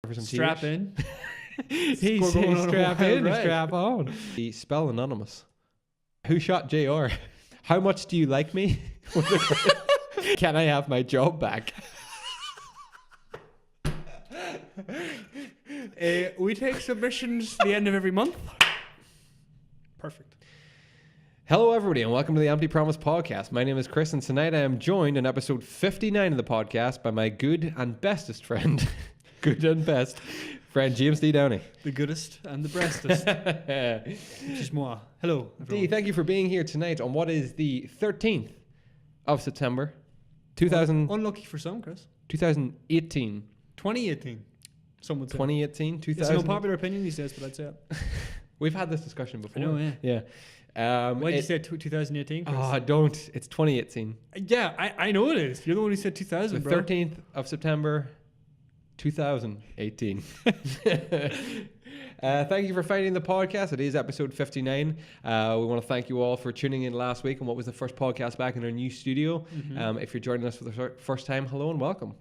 For some strap tears. in. He's strap in, strap on. The spell anonymous. Who shot JR? How much do you like me? Can I have my job back? We take submissions at the end of every month. Perfect. Hello, everybody, and welcome to the Empty Promise podcast. My name is Chris, and tonight I am joined in episode 59 of the podcast by my good and bestest friend, friend James D. Downey. The goodest and the breastest. Which is moi. Hello, everyone. D, thank you for being here tonight on what is the 13th of September, 2000, Unlucky for some, Chris. 2018. 2018. Some would say. 2018, 2000. It's an unpopular opinion these days, but I'd say it. We've had this discussion before. I know, yeah. Why did you say 2018, Chris? Oh, don't. It's 2018. Yeah, I know it is. You're the one who said 2000, The bro. 13th of September, 2018. Thank you for finding the podcast. It is episode 59. We want to thank you all for tuning in last week on what was the first podcast back in our new studio. Mm-hmm. If you're joining us for the first time, hello and welcome.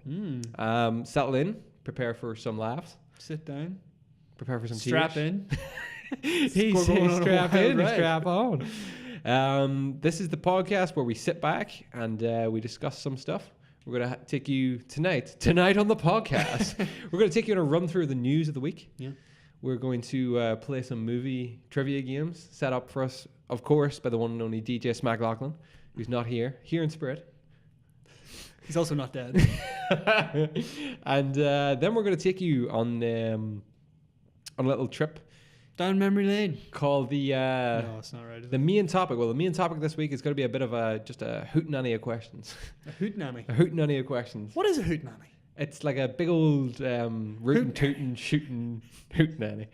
Settle in. Prepare for some laughs. Sit down. Prepare for some Strap tears. in. He's strap in, ride. strap on. This is the podcast where we sit back and we discuss some stuff. We're going to take you tonight on the podcast. We're going to take you on a run through the news of the week. Yeah. We're going to play some movie trivia games set up for us, of course, by the one and only DJ Smack Lachlan, who's not here in spirit. He's also not dead. And then we're going to take you on a little trip Down memory lane. called the No, it's not right. Is the main topic. Well, the main topic this week is going to be a bit of just a hootenanny of questions. A hootenanny. A hootenanny of questions. What is a hootenanny? It's like a big old rootin' tootin' shootin' hootenanny.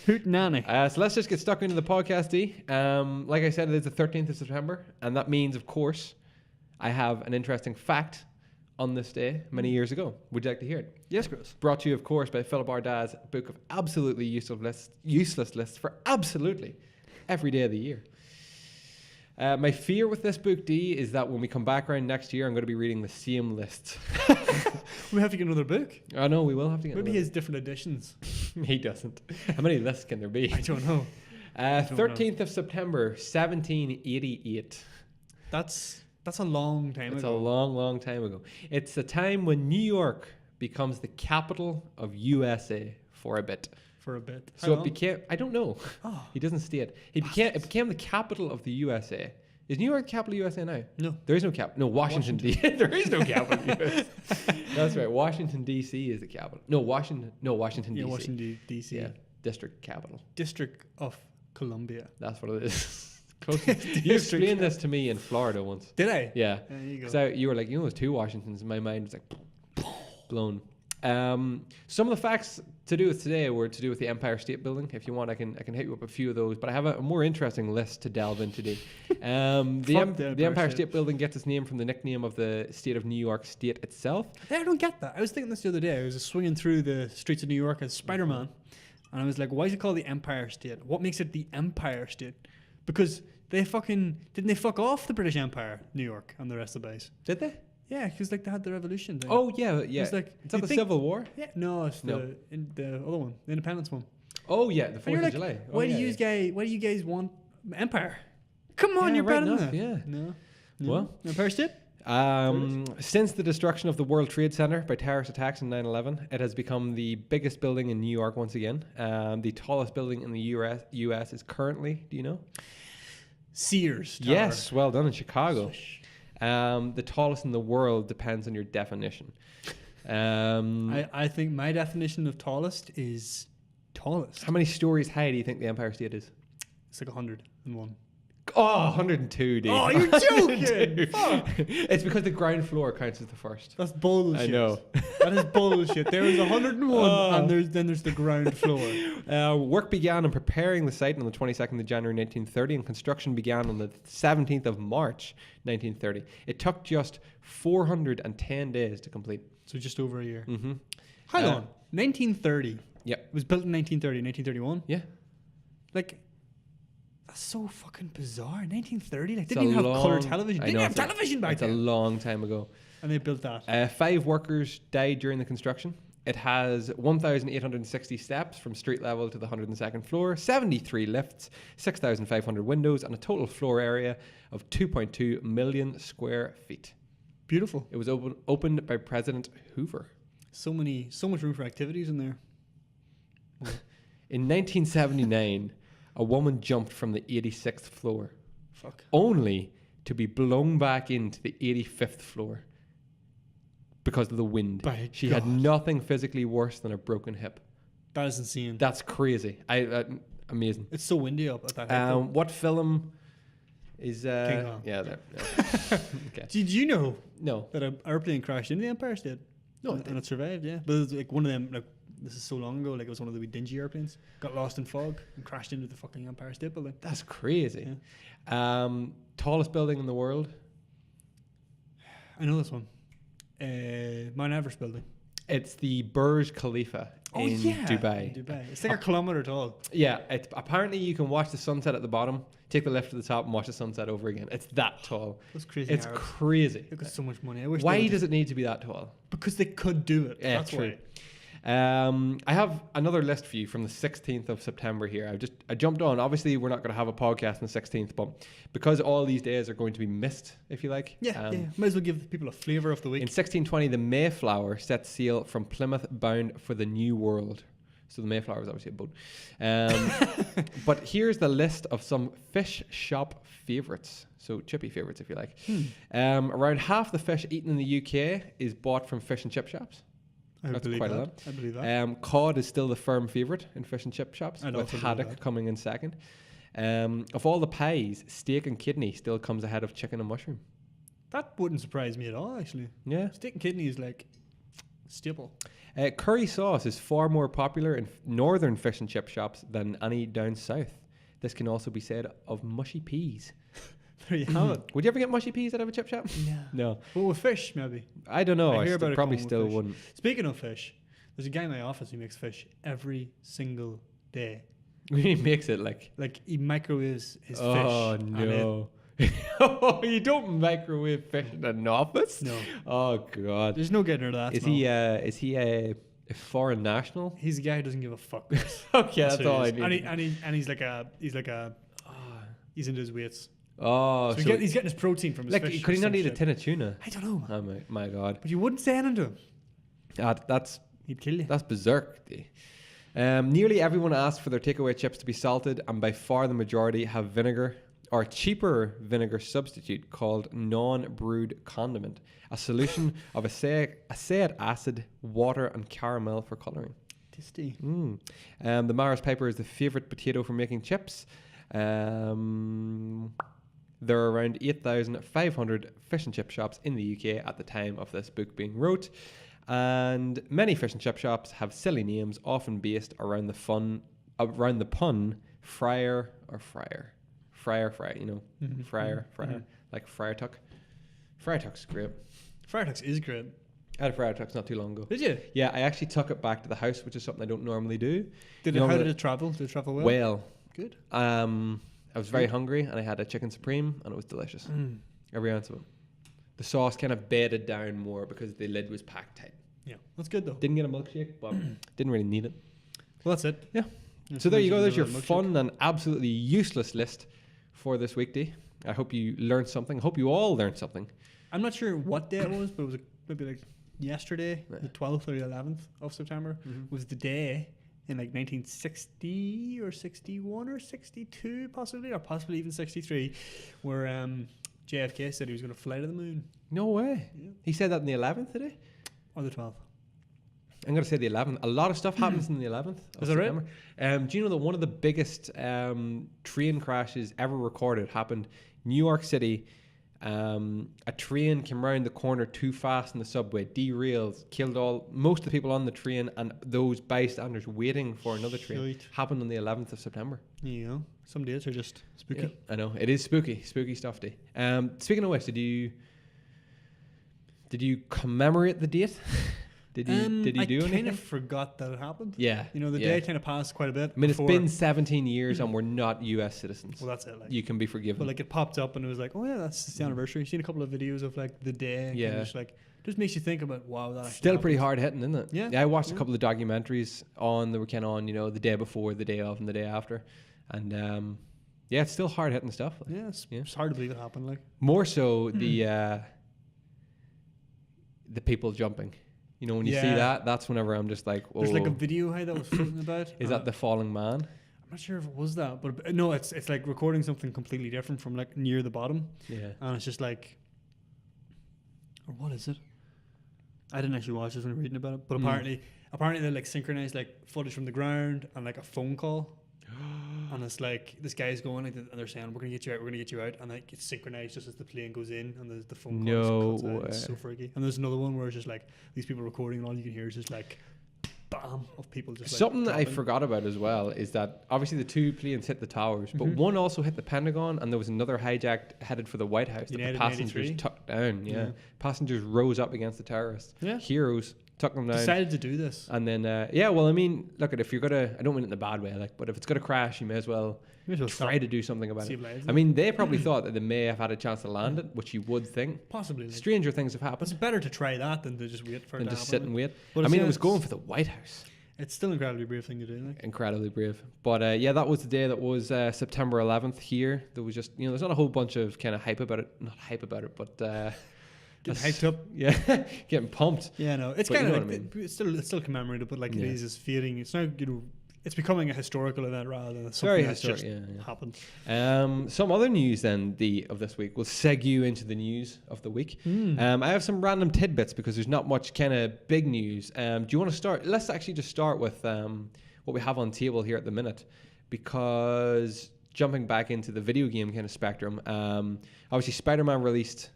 Hootenanny. So let's just get stuck into the podcast, D. Like I said, it is the 13th of September, and that means, of course, I have an interesting fact on this day many years ago. Would you like to hear it? Yes, Chris. Brought to you, of course, by Philip Ardaz's book of absolutely useless lists for absolutely every day of the year. My fear with this book, D, is that when we come back around next year, I'm going to be reading the same lists. We have to get another book. I know, we will have to get Maybe he has different editions. He doesn't. How many lists can there be? I don't know. 13th of September, 1788. That's a long time It's ago. a long, long time ago. It's a time when New York becomes the capital of USA for a bit. For a bit. So it became, I don't know. Oh. He doesn't state. It became the capital of the USA. Is New York the capital of USA now? No. There is no capital. No, Washington D.C. There is no capital of the USA. That's right. Washington D.C. is the capital. Washington D.C. Yeah, Washington, D.C. Yeah, district capital. District of Columbia. That's what it is. You explained this to me in Florida once. Did I? Yeah. There you go. So you were like, there's two Washingtons. And my mind was like, blown. Some of the facts to do with today were to do with the Empire State Building. If you want, I can hit you up a few of those. But I have a more interesting list to delve into today. The Empire State Building gets its name from the nickname of the state of New York State itself. I don't get that. I was thinking this the other day. I was swinging through the streets of New York as Spider-Man. And I was like, why is it called the Empire State? What makes it the Empire State? Because didn't they fuck off the British Empire, New York, and the rest of the base? Did they? Yeah, because like they had the revolution thing. Oh yeah. It's like, is that you the think- Civil War? Yeah, no, it's No. the other one, the Independence one. Oh yeah, the And 4th you're of like, July. why do you guys want empire? Come on, Yeah, you're right better than enough, that. yeah. No. Well. Empire State. Since the destruction of the World Trade Center by terrorist attacks in 9/11, it has become the biggest building in New York once again. The tallest building in the US is currently, do you know? Sears Tower. Yes, well done, in Chicago. The tallest in the world depends on your definition. I think my definition of tallest is tallest. How many stories high do you think the Empire State is? It's like 101. Oh, 102, dude. Oh, you're joking! 102. Fuck. It's because the ground floor counts as the first. That's bullshit. I know. That is bullshit. There is 101, and there's the ground floor. Work began on preparing the site on the 22nd of January 1930, and construction began on the 17th of March 1930. It took just 410 days to complete. So just over a year. Mm-hmm. Hang on. 1930. Yeah. It was built in 1930, 1931. Yeah. Like, that's so fucking bizarre. 1930? Like, It's didn't even a have long- colour television. I Didn't know, have television back It's a then. long time ago. And they built that. 5 workers died during the construction. It has 1,860 steps from street level to the 102nd floor, 73 lifts, 6,500 windows, and a total floor area of 2.2 million square feet. Beautiful. It was opened by President Hoover. So much room for activities in there. In 1979, a woman jumped from the 86th floor, Fuck. only to be blown back into the 85th floor because of the wind. By She God. had nothing physically worse than a broken hip. That is insane. That's crazy. Amazing. It's so windy up at that height. What film is King Kong. Yeah, there. Okay. Did you know No. that an airplane crashed into the Empire State? No, and it survived. Yeah, but it was like one of them. Like this is so long ago. Like it was one of the wee dingy airplanes. Got lost in fog and crashed into the fucking Empire State Building. That's crazy. Tallest building in the world? I know this one. Mount Everest building. It's the Burj Khalifa in Dubai. In Dubai. It's like a kilometer tall. Yeah, apparently you can watch the sunset at the bottom, take the lift to the top, and watch the sunset over again. It's that tall. That's crazy. It's crazy. They got so much money. I wish. Why does it need to be that tall? Because they could do it. Yeah, That's true. why. I have another list for you from the 16th of September here. I jumped on. Obviously, we're not going to have a podcast on the 16th, but because all these days are going to be missed, if you like. Yeah. Might as well give people a flavour of the week. In 1620, the Mayflower set sail from Plymouth bound for the New World. So the Mayflower is obviously a boat. But here's the list of some fish shop favourites. So chippy favourites, if you like. Around half the fish eaten in the UK is bought from fish and chip shops. That's quite a lot. I believe that. Cod is still the firm favourite in fish and chip shops, I'd with also believe haddock that. coming in second. Of all the pies, steak and kidney still comes ahead of chicken and mushroom. That wouldn't surprise me at all, actually. Yeah. Steak and kidney is like staple. Curry sauce is far more popular in northern fish and chip shops than any down south. This can also be said of mushy peas. There you have it. Would you ever get mushy peas out of a chip shop? No. Well, with fish, maybe. I don't know. I I hear about it probably coming with still fish. wouldn't. Speaking of fish, there's a guy in my office who makes fish every single day. He makes it like... Like, he microwaves his fish. Oh, and no. Oh, you don't microwave fish in an office? No. Oh, God. There's no getting rid of that. Is he a foreign national? He's a guy who doesn't give a fuck. Okay, that's who all he I is. need. And he's like a he's into his weights. Oh, So he's getting his protein from his like, fish. could he or not some eat a shit. tin of tuna? I don't know, man. Oh, my God. But you wouldn't say anything to him. That's He'd kill you. berserk. Nearly everyone asks for their takeaway chips to be salted, and by far the majority have vinegar or cheaper vinegar substitute called non-brewed condiment, a solution of acetic acid, water, and caramel for colouring. Tasty. The Mars Piper is the favourite potato for making chips. There are around 8,500 fish and chip shops in the UK at the time of this book being wrote, and many fish and chip shops have silly names, often based around the pun fryer or fryer. Fryer, you know, fryer, like Friar Tuck. Friar Tuck's great. Friar Tuck's is great. I had a Friar Tuck's not too long ago. Did you? Yeah, I actually took it back to the house, which is something I don't normally do. How did it travel? Did it travel well? Well, Good. I was very hungry, and I had a chicken supreme, and it was delicious. Every ounce of it. The sauce kind of bedded down more because the lid was packed tight. Yeah, that's good though. Didn't get a milkshake, but didn't really need it. Well, that's it. Yeah. That's So there you go. There's your milkshake. fun and absolutely useless list for this weekday. I hope you learned something. I hope you all learned something. I'm not sure what day it was, but it was maybe like yesterday, the 12th or the 11th of September, was the day in like 1960 or 61 or 62 possibly, or possibly even 63, where JFK said he was going to fly to the moon. No way. Yeah. He said that in the 11th today. Or the 12th. I'm going to say the 11th. A lot of stuff happens in the 11th. Is that right? Do you know that one of the biggest train crashes ever recorded happened New York City? A train came round the corner too fast in the subway, derailed, killed most of the people on the train, and those bystanders waiting for another train. Shite. Happened on the 11th of September. You know, some days are just spooky. Yeah, I know. It is spooky stuff day. Speaking of which, did you commemorate the date? Did you do I anything? kind of forgot that it happened. Yeah. You know, the day kind of passed quite a bit. I mean, before. it's been 17 years and we're not US citizens. Well, that's it. Like, You can be forgiven. but like it popped up and it was like, oh yeah, that's the anniversary. Seen a couple of videos of like the day. Yeah. Just like Just makes you think about, wow, that actually Still happened. pretty hard hitting, isn't it? Yeah. I watched a couple of documentaries on that were kind of on, the day before, the day of, and the day after, and it's still hard hitting stuff. Like. Yeah, it's hard to believe it happened. Like More so the people jumping. When you see that, that's whenever I'm just like, oh. There's like a video that was floating about. Is that the falling man? I'm not sure if it was that, but no, it's like recording something completely different from like near the bottom. Yeah. And it's just like, or what is it? I didn't actually watch this when reading about it, but apparently they like synchronized like footage from the ground and like a phone call. And it's like this guy's going like, and they're saying, we're gonna get you out, and like it's synchronized just as the plane goes in and the phone call cuts out. It's so freaky. And there's another one where it's just like these people recording and all you can hear is just like bam of people just something like, that I forgot about as well is that obviously the two planes hit the towers, but one also hit the Pentagon, and there was another hijacked headed for the White House that the passengers took down. Yeah. Passengers rose up against the terrorists. Yeah. Heroes took them down. Decided to do this. And then well, I mean, look, if you're gonna, I don't mean it in a bad way, like, but if it's gonna crash, you may as well try to do something about it. I mean, they probably thought that they may have had a chance to land it, which you would think. Possibly. Like, stranger things have happened. It's better to try that than to just wait for it to just happen. sit and wait. But I mean, it was going for the White House. It's still an incredibly brave thing to do. Like. Incredibly brave. But that was the day that was September 11th here. There was just, there's not a whole bunch of kind of hype about it. Not hype about it, but... Getting hyped up. Yeah, getting pumped. Yeah, no. It's kind of like, it's still commemorated, but like it is fading. It's now, it's becoming a historical event rather than something that's just happened. Some other news then of this week will seg you into the news of the week. I have some random tidbits because there's not much kind of big news. Do you want to start? Let's actually just start with what we have on table here at the minute, because jumping back into the video game kind of spectrum, obviously Spider-Man released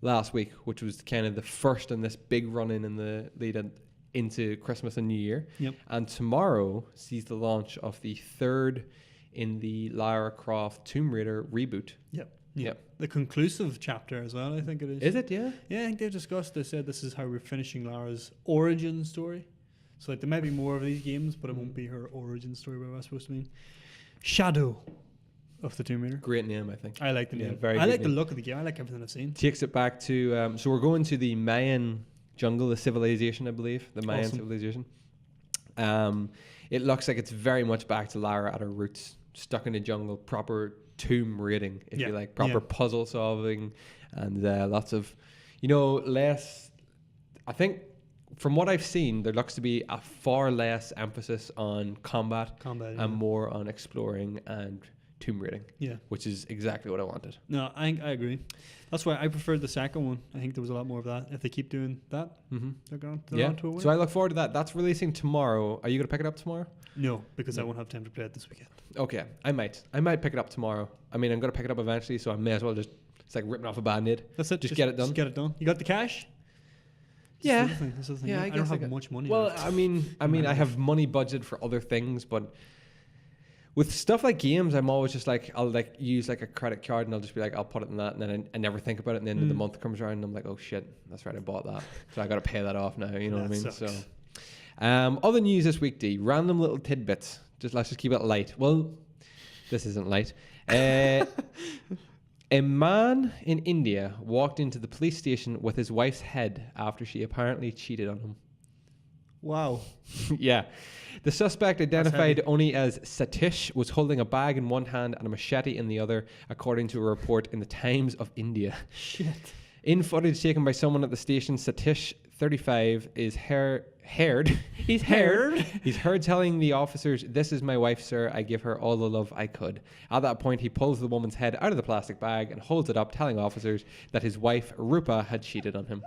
last week, which was kind of the first in this big run-in in the lead into Christmas and New Year. Yep. And tomorrow sees the launch of the third in the Lara Croft Tomb Raider reboot. Yep. The conclusive chapter as well, I think it is. Is it? Yeah? Yeah, I think they said this is how we're finishing Lara's origin story. So like there might be more of these games, but it won't be her origin story, whatever that's supposed to mean. Shadow of the Tomb Raider. Great name, I think. I like the name. Very I like name. the look of the game. I like everything I've seen. Takes it back to so we're going to the Mayan jungle, the civilization, I believe, the Mayan civilization. It looks like it's very much back to Lara at her roots, stuck in the jungle, proper tomb raiding, if you like, proper puzzle solving, and lots of, less. I think from what I've seen, there looks to be a far less emphasis on combat and more on exploring and tomb raiding, which is exactly what I wanted. No, I agree. That's why I preferred the second one. I think there was a lot more of that. If they keep doing that, they're going to win. So I look forward to that. That's releasing tomorrow. Are you going to pick it up tomorrow? No, because I won't have time to play it this weekend. Okay, I might pick it up tomorrow. I mean, I'm going to pick it up eventually, so I may as well just, it's like ripping off a Band-Aid. That's it. Just get it done. Just get it done. You got the cash? Yeah. That's the thing. Yeah, I don't have much money. Well, left. I mean, I have money budgeted for other things, but with stuff like games, I'm always just like, I'll like use like a credit card and I'll just be like, I'll put it in that, and then I never think about it, and then the month comes around and I'm like, oh shit, that's right, I bought that, so I got to pay that off now. You know what I mean? Sucks. So, other news this week, D, random little tidbits. Let's just keep it light. Well, this isn't light. A man in India walked into the police station with his wife's head after she apparently cheated on him. Wow. Yeah. The suspect, identified only as Satish, was holding a bag in one hand and a machete in the other, according to a report in the Times of India. Shit. In footage taken by someone at the station, Satish, 35, is heard. He's heard telling the officers, "This is my wife, sir. I give her all the love I could." At that point, he pulls the woman's head out of the plastic bag and holds it up, telling officers that his wife, Rupa, had cheated on him.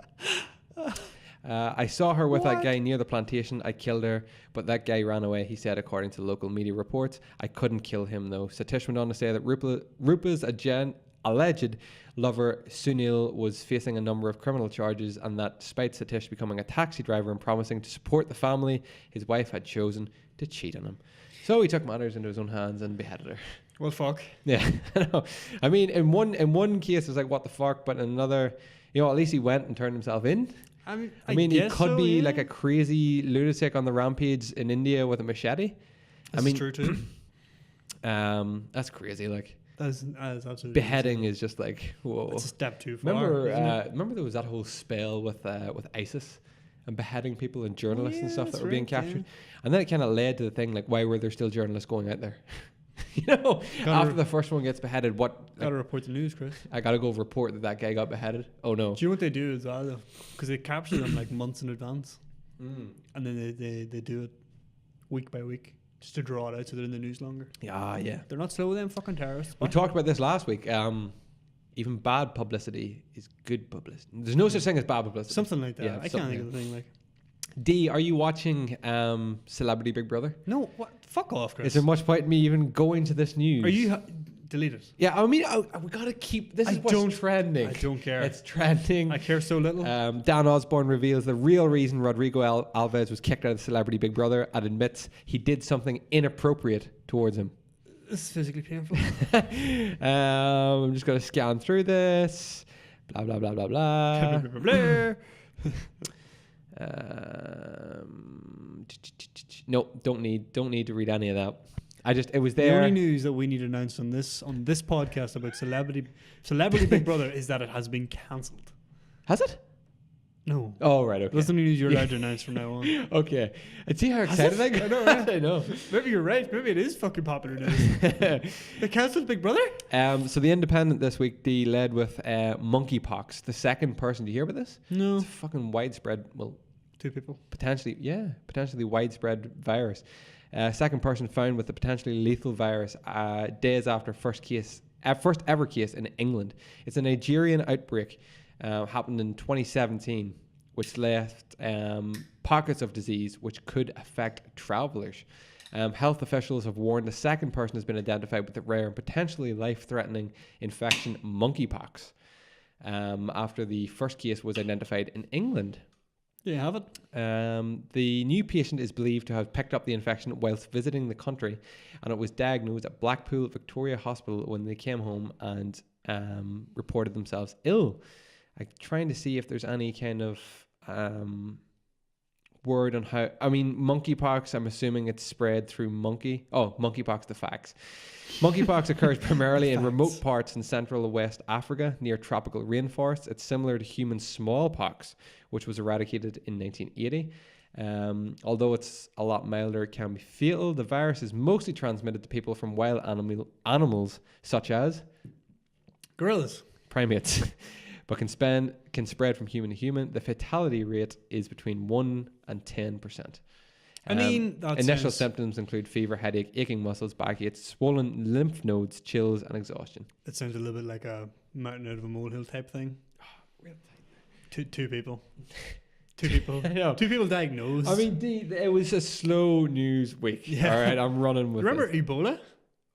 I saw her with that guy near the plantation. I killed her, but that guy ran away, he said, according to local media reports. I couldn't kill him, though. Satish went on to say that Rupa's alleged lover, Sunil, was facing a number of criminal charges, and that despite Satish becoming a taxi driver and promising to support the family, his wife had chosen to cheat on him. So he took matters into his own hands and beheaded her. Well, fuck. Yeah, I know. I mean, in one case, it's like, what the fuck? But in another, at least he went and turned himself in. I mean, he could be like a crazy lunatic on the rampage in India with a machete. That's true too. That's crazy. Like, That's absolutely Beheading is just like, whoa. It's a step too far. Remember there was that whole spell with ISIS and beheading people and journalists and stuff that were being captured, and then it kind of led to the thing like, why were there still journalists going out there? After the first one gets beheaded, Gotta report the news, Chris. I gotta go report that guy got beheaded. Oh no! Do you know what they do as well though? Because they capture them like months in advance, and then they do it week by week just to draw it out so they're in the news longer. Yeah. They're not slow with them fucking terrorists. We talked about this last week. Even bad publicity is good publicity. There's no such thing as bad publicity. Something like that. Yeah, I can't think of the thing like. D, are you watching Celebrity Big Brother? No, what? Fuck off, Chris. Is there much point in me even going to this news? Are you delete it? Yeah, I mean, we gotta keep this. Is what's trending. I don't care. It's trending. I care so little. Dan Osborne reveals the real reason Rodrigo Alves was kicked out of Celebrity Big Brother and admits he did something inappropriate towards him. This is physically painful. I'm just gonna scan through this. Blah blah blah blah blah. Blah, blah, blah, blah. No, don't need to read any of that. It was The there. only news that we need announced on this podcast about Celebrity Big Brother is that it has been cancelled. Has it? No. Oh right, okay. That's the news you're allowed to announce from now on. Okay. And see how excited I got? I know, right? I know. Maybe you're right. Maybe it is fucking popular news. They cancelled Big Brother? So the Independent this week, they led with monkeypox. The second person. Do you hear about this? No. It's a fucking widespread. Well, 2 people. potentially widespread virus. Second person found with the potentially lethal virus days after first ever case in England. It's a Nigerian outbreak. Happened in 2017, which left pockets of disease which could affect travellers. Health officials have warned the second person has been identified with the rare and potentially life-threatening infection monkeypox after the first case was identified in England. There you have it. The new patient is believed to have picked up the infection whilst visiting the country, and it was diagnosed at Blackpool Victoria Hospital when they came home and reported themselves ill. I'm trying to see if there's any kind of word on how. I mean, monkeypox, I'm assuming it's spread through monkey. Oh, monkeypox, the facts. Monkeypox occurs primarily in remote parts in Central and West Africa near tropical rainforests. It's similar to human smallpox, which was eradicated in 1980. Although it's a lot milder, it can be fatal. The virus is mostly transmitted to people from wild animals such as Gorillas. primates. But can spread from human to human. The fatality rate is between 1 and 10%. I mean, initial symptoms include fever, headache, aching muscles, backaches, swollen lymph nodes, chills, and exhaustion. It sounds a little bit like a mountain out of a molehill type thing. Two people. Two people. I know. 2 people diagnosed. I mean, it was a slow news week. Yeah. All right, I'm running with Remember it. Ebola?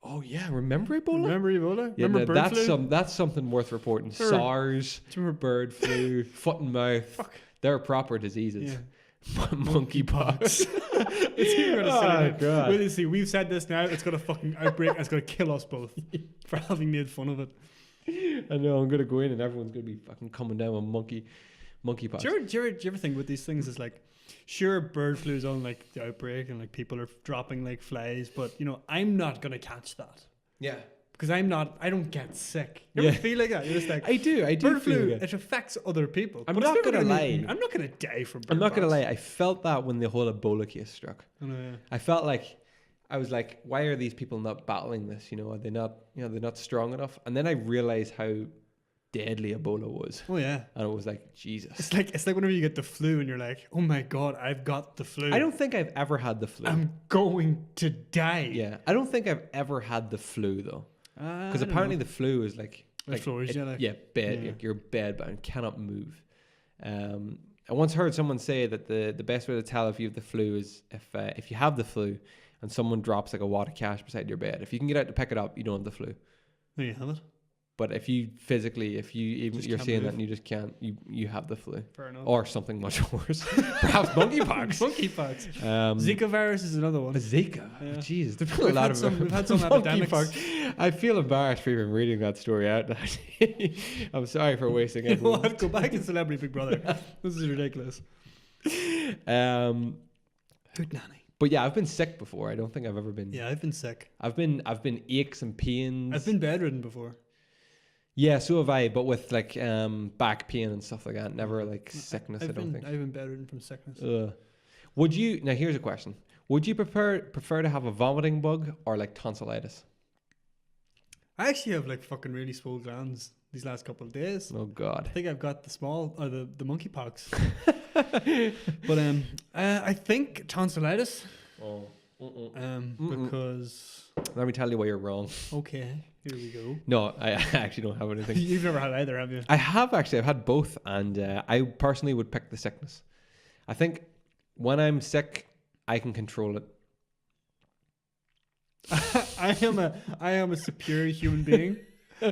Oh yeah, remember Ebola? Remember Ebola? Yeah, Remember bird flu? that's something worth reporting. SARS, bird flu, foot and mouth. Fuck. They're proper diseases. Yeah. Monkeypox. It's even gonna say it. God. Wait and see. We've said this now. It's got a fucking outbreak. And it's gonna kill us both for having made fun of it. I know. I'm gonna go in and everyone's gonna be fucking coming down with monkeypox. Do you ever think with these things? It's like, sure, bird flu is on like the outbreak and like people are dropping like flies, but I'm not gonna catch that Yeah. because I don't get sick. You ever feel like that? You're just like, I do. bird feel flu. like it. It affects other people. I'm But not it's never gonna lie. I'm not gonna die from. I'm not gonna bird lie. I felt that when the whole Ebola case struck. box. Oh, yeah. I felt like I was like, why are these people not battling this? Are they not? They're not strong enough. And then I realized how deadly Ebola was, Oh yeah. and it was like, Jesus. It's like whenever you get the flu and you're like, oh my god, I've got the flu. I don't think I've ever had the flu. I'm going to die. Yeah, I don't think I've ever had the flu though, because apparently the flu is like floors you, like- bed. Yeah. You're bedbound, cannot move. I once heard someone say that the best way to tell if you have the flu is if you have the flu and someone drops like a wad of cash beside your bed. If you can get out to pick it up, you don't have the flu. There you have it. But if you physically, you're can't seeing move. that and you just can't, you have the flu. Fair enough. Or something much worse. Perhaps monkeypox. Monkeypox. Zika. Zika virus is another one. Zika. Yeah. Jeez, there's been a We've lot had of we've had some epidemics. monkeypox. I feel embarrassed for even reading that story out. I'm sorry for wasting You know everyone. what? Go back to Celebrity Big Brother. This is ridiculous. Hootenanny. But yeah, I've been sick before. I don't think I've ever been. Yeah, I've been sick. I've been aches and pains. I've been bedridden before. Yeah, so have I, but with like back pain and stuff like that. Never like sickness. I've I don't think. I've been bedridden from sickness. Would you now? Here's a question: would you prefer to have a vomiting bug or like tonsillitis? I actually have like fucking really swollen glands these last couple of days. Oh God! I think I've got the small or the monkeypox. But I think tonsillitis. Oh. Because Let me tell you why you're wrong. okay, here we go. No, I actually don't have anything. You've never had either, have you? I have actually. I've had both, and I personally would pick the sickness. I think when I'm sick, I can control it. I am a superior human being,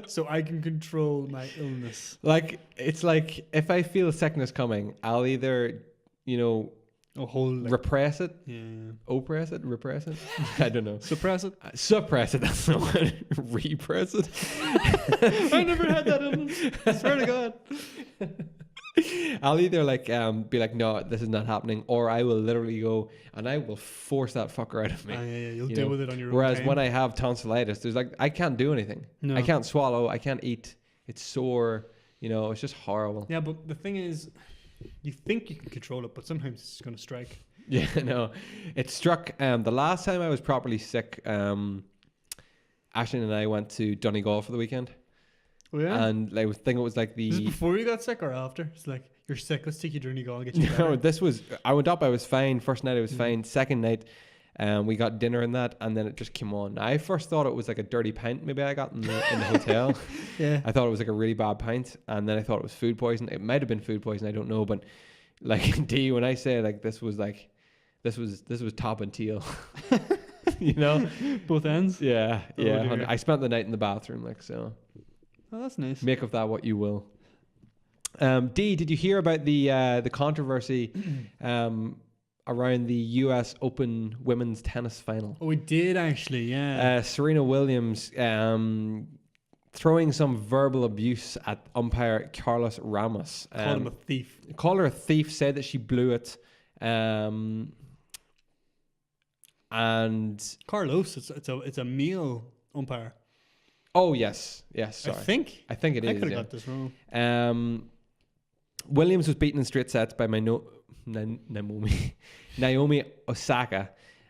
so I can control my illness. Like it's like if I feel sickness coming, I'll either repress it, oppress it, repress it. I don't know. Suppress it. Suppress it. That's not what. Repress it. I never had that illness. I swear to God. I'll either be like, no, this is not happening, or I will literally go and I will force that fucker out of me. You'll deal with it on your own. Whereas time. when I have tonsillitis, there's like I can't do anything. No. I can't swallow. I can't eat. It's sore. It's just horrible. Yeah, but the thing is, you think you can control it, but sometimes it's going to strike. Yeah, no. It struck. The last time I was properly sick, Ashley and I went to Donegal for the weekend. Oh yeah. And I think it was like Is this before you got sick or after? It's like you're sick. Let's take you to Donegal and get you better. No, this was. I went up. I was fine. First night I was fine. Second night, we got dinner and that, and then it just came on. I first thought it was like a dirty pint. Maybe I got in the hotel. Yeah. I thought it was like a really bad pint, and then I thought it was food poison. It might have been food poison. I don't know, but like D, when I say like this was top and tail. Both ends. Yeah, Oh, yeah. dear. I spent the night in the bathroom, like so. Oh, that's nice. Make of that what you will. D, did you hear about the controversy around the U.S. Open women's tennis final? Oh, we did actually, yeah. Serena Williams throwing some verbal abuse at umpire Carlos Ramos. Called him a thief. Called her a thief, said that she blew it. And Carlos, it's a male umpire. oh yes, sorry. I think it is. I could have got this wrong. Williams was beaten in straight sets by Naomi Osaka.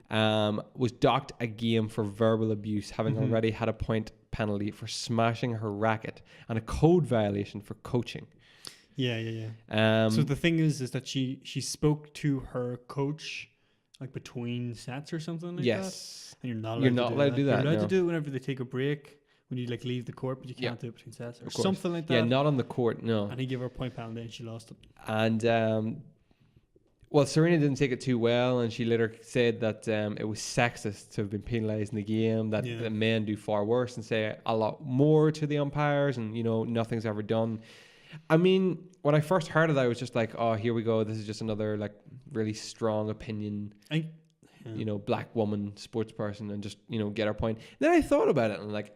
Was docked a game for verbal abuse, having already had a point penalty for smashing her racket and a code violation for coaching. Yeah. So the thing is that she spoke to her coach like between sets or something like that. And you're not allowed to do that. You're allowed to do it whenever they take a break, when you like leave the court, but you can't do it between sets or something like that. Yeah, not on the court, no. And he gave her a point penalty and she lost it. And well, Serena didn't take it too well, and she later said that it was sexist to have been penalised in the game, that men do far worse, and say a lot more to the umpires, and nothing's ever done. I mean, when I first heard it, I was just like, oh, here we go. This is just another like really strong opinion, black woman sports person, and just get her point. Then I thought about it, and like,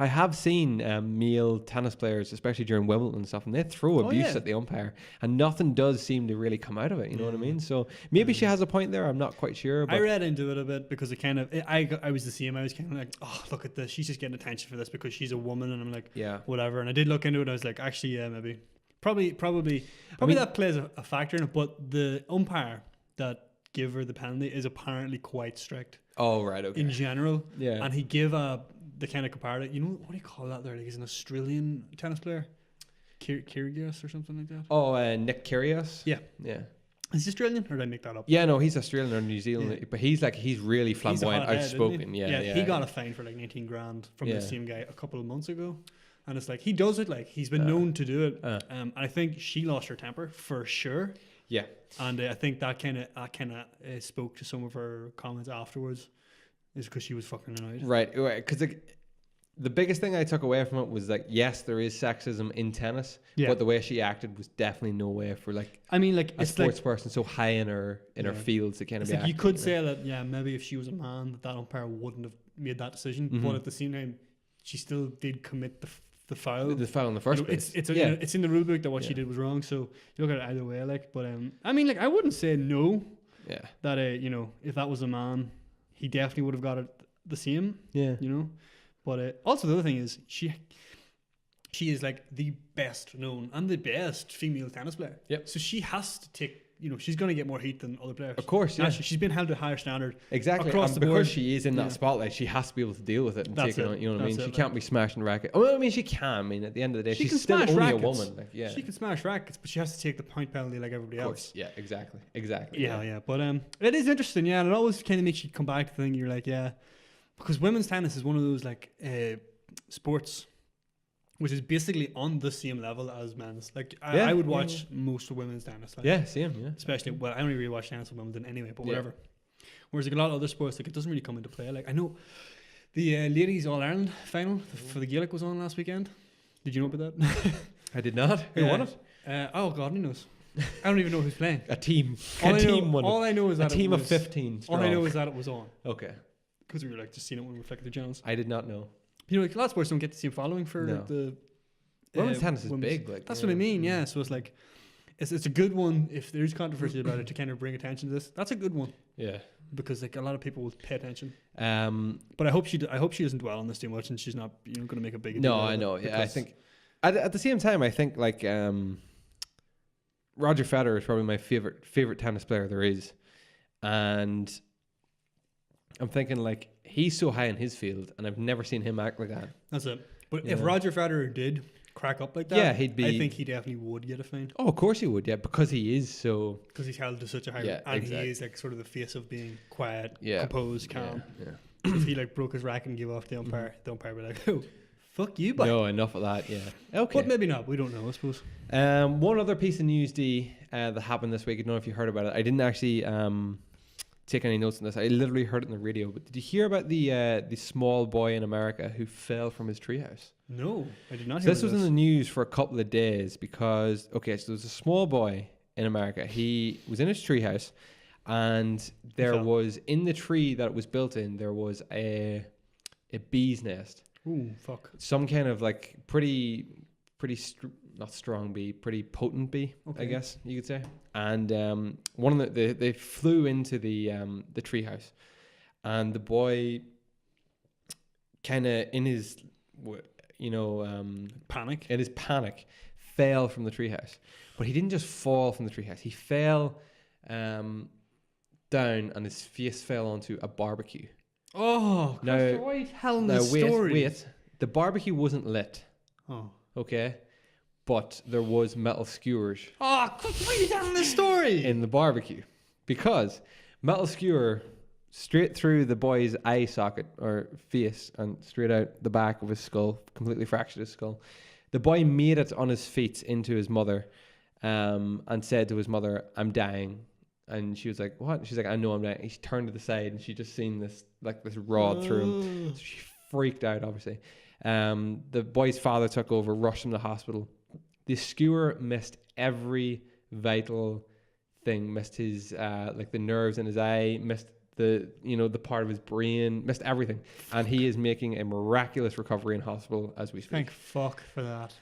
I have seen male tennis players, especially during Wimbledon and stuff, and they throw abuse at the umpire, and nothing does seem to really come out of it. You know what I mean? So maybe she has a point there. I'm not quite sure. But I read into it a bit because it kind of I was the same. I was kind of like, oh, look at this. She's just getting attention for this because she's a woman, and I'm like, whatever. And I did look into it. I was like, actually, yeah, maybe, probably that plays a factor in it. But the umpire that gave her the penalty is apparently quite strict. Oh, right, okay. In general, yeah, and he gave the kind of comparative. What do you call that? There, like he's an Australian tennis player, Kyrgios or something like that. Oh, Nick Kyrgios. Yeah. Is he Australian, or did I make that up? Yeah, no, he's Australian or New Zealand, but he's really flamboyant, outspoken. He got a fine for like 19 grand from the same guy a couple of months ago, and it's like he does it. Like he's been known to do it. And I think she lost her temper for sure. Yeah, and I think that kind of spoke to some of her comments afterwards. Is because she was fucking annoyed. Right. Because the biggest thing I took away from it was like, yes, there is sexism in tennis, but the way she acted was definitely no way for like. I mean, like a sports person so high in her fields to kind of be. Like you could say that, maybe if she was a man, that umpire wouldn't have made that decision. But at the same time, she still did commit the foul. The foul in the first place. It's in the rule book that what she did was wrong. So you look at it either way, like. But I mean, like I wouldn't say no. Yeah. that if that was a man, he definitely would have got it the same. Yeah. But also the other thing is she is like the best known and the best female tennis player. Yep. So she has to take. She's going to get more heat than other players. Of course, yeah. Naturally, she's been held to a higher standard. Exactly. Across and the because board. she is in that Yeah. spotlight, she has to be able to deal with it and That's take it it. on. You know what I mean? That's She it, can't be smashing racket. Well, I mean, she can. I mean, at the end of the day, She she's can still smash only rackets. a woman. Like, yeah. She can smash rackets, but she has to take the point penalty like everybody Of else. course. Yeah. Exactly. Yeah. But it is interesting, yeah, and it always kind of makes you come back to the thing. You're like, yeah, because women's tennis is one of those like sports which is basically on the same level as men's. Like I would watch most of women's tennis. Like, Yeah, same. Yeah. especially I only really watch tennis with women anyway, but Yeah. whatever. Whereas like a lot of other sports, like it doesn't really come into play. Like I know the ladies All Ireland final for the Gaelic was on last weekend. Did you know about that? I did not. Who won it? Oh God, who knows? I don't even know who's playing. A team. All A team won it. All I know is A that team it of was, 15 strong. All I know is that it was on Okay. because we were like just seeing it when we reflected the channels. I did not know. Like a lot of sports don't get the same following for No. the Women's tennis is women's- big. Like That's what I mean. Yeah, so it's like it's a good one if there's controversy about it to kind of bring attention to this. That's a good one Yeah. because like a lot of people will pay attention. Um. But I hope she doesn't dwell on this too much and she's not going to make a big deal No, out of I it know. Yeah, I because- think at the same time, I think like Roger Federer is probably my favorite tennis player there is, and I'm thinking like he's so high in his field, and I've never seen him act like that. that's it. But Yeah. if Roger Federer did crack up like that, Yeah, he'd be- I think he definitely would get a fine Oh, of course he would. Yeah, because he is so. because he's held to such a high Yeah, and exactly. he is like sort of the face of being quiet, Yeah. composed, calm. Yeah. If he like broke his racket and gave off the umpire, the umpire would be like, "Oh, fuck you, but." No, enough of that. Yeah. Okay. But maybe not. We don't know. I suppose. One other piece of news, D, that happened this week. I don't know if you heard about it. I didn't actually take any notes on this. I literally heard it on the radio. But did you hear about the small boy in America who fell from his treehouse? No, I did not. So Hear this about was in the news for a couple of days because so there's a small boy in America. He was in his treehouse, and there fell. was in the tree that it was built in there was a bee's nest. Ooh, fuck. Some kind of like pretty not strong bee, pretty potent bee, Okay. I guess you could say. And one of they flew into the treehouse, and the boy kind of in his Panic. in his panic fell from the treehouse. But he didn't just fall from the treehouse. He fell down, and his face fell onto a barbecue. Oh, Now- Christopher, why are you telling Now this story? wait. The barbecue wasn't lit. Oh. Okay, but there was metal skewers Oh, why are you telling this story? in the barbecue because metal skewer straight through the boy's eye socket or face and straight out the back of his skull, completely fractured his skull. The boy made it on his feet into his mother, and said to his mother, "I'm dying." And she was like, "What?" She's like, "I know I'm dying." He turned to the side and she just seen this rod through him. So she freaked out, obviously. The boy's father took over, rushed him to the hospital. The skewer missed every vital thing, missed his the nerves in his eye, missed the part of his brain, missed everything. And he is making a miraculous recovery in hospital as we speak. Thank fuck for that.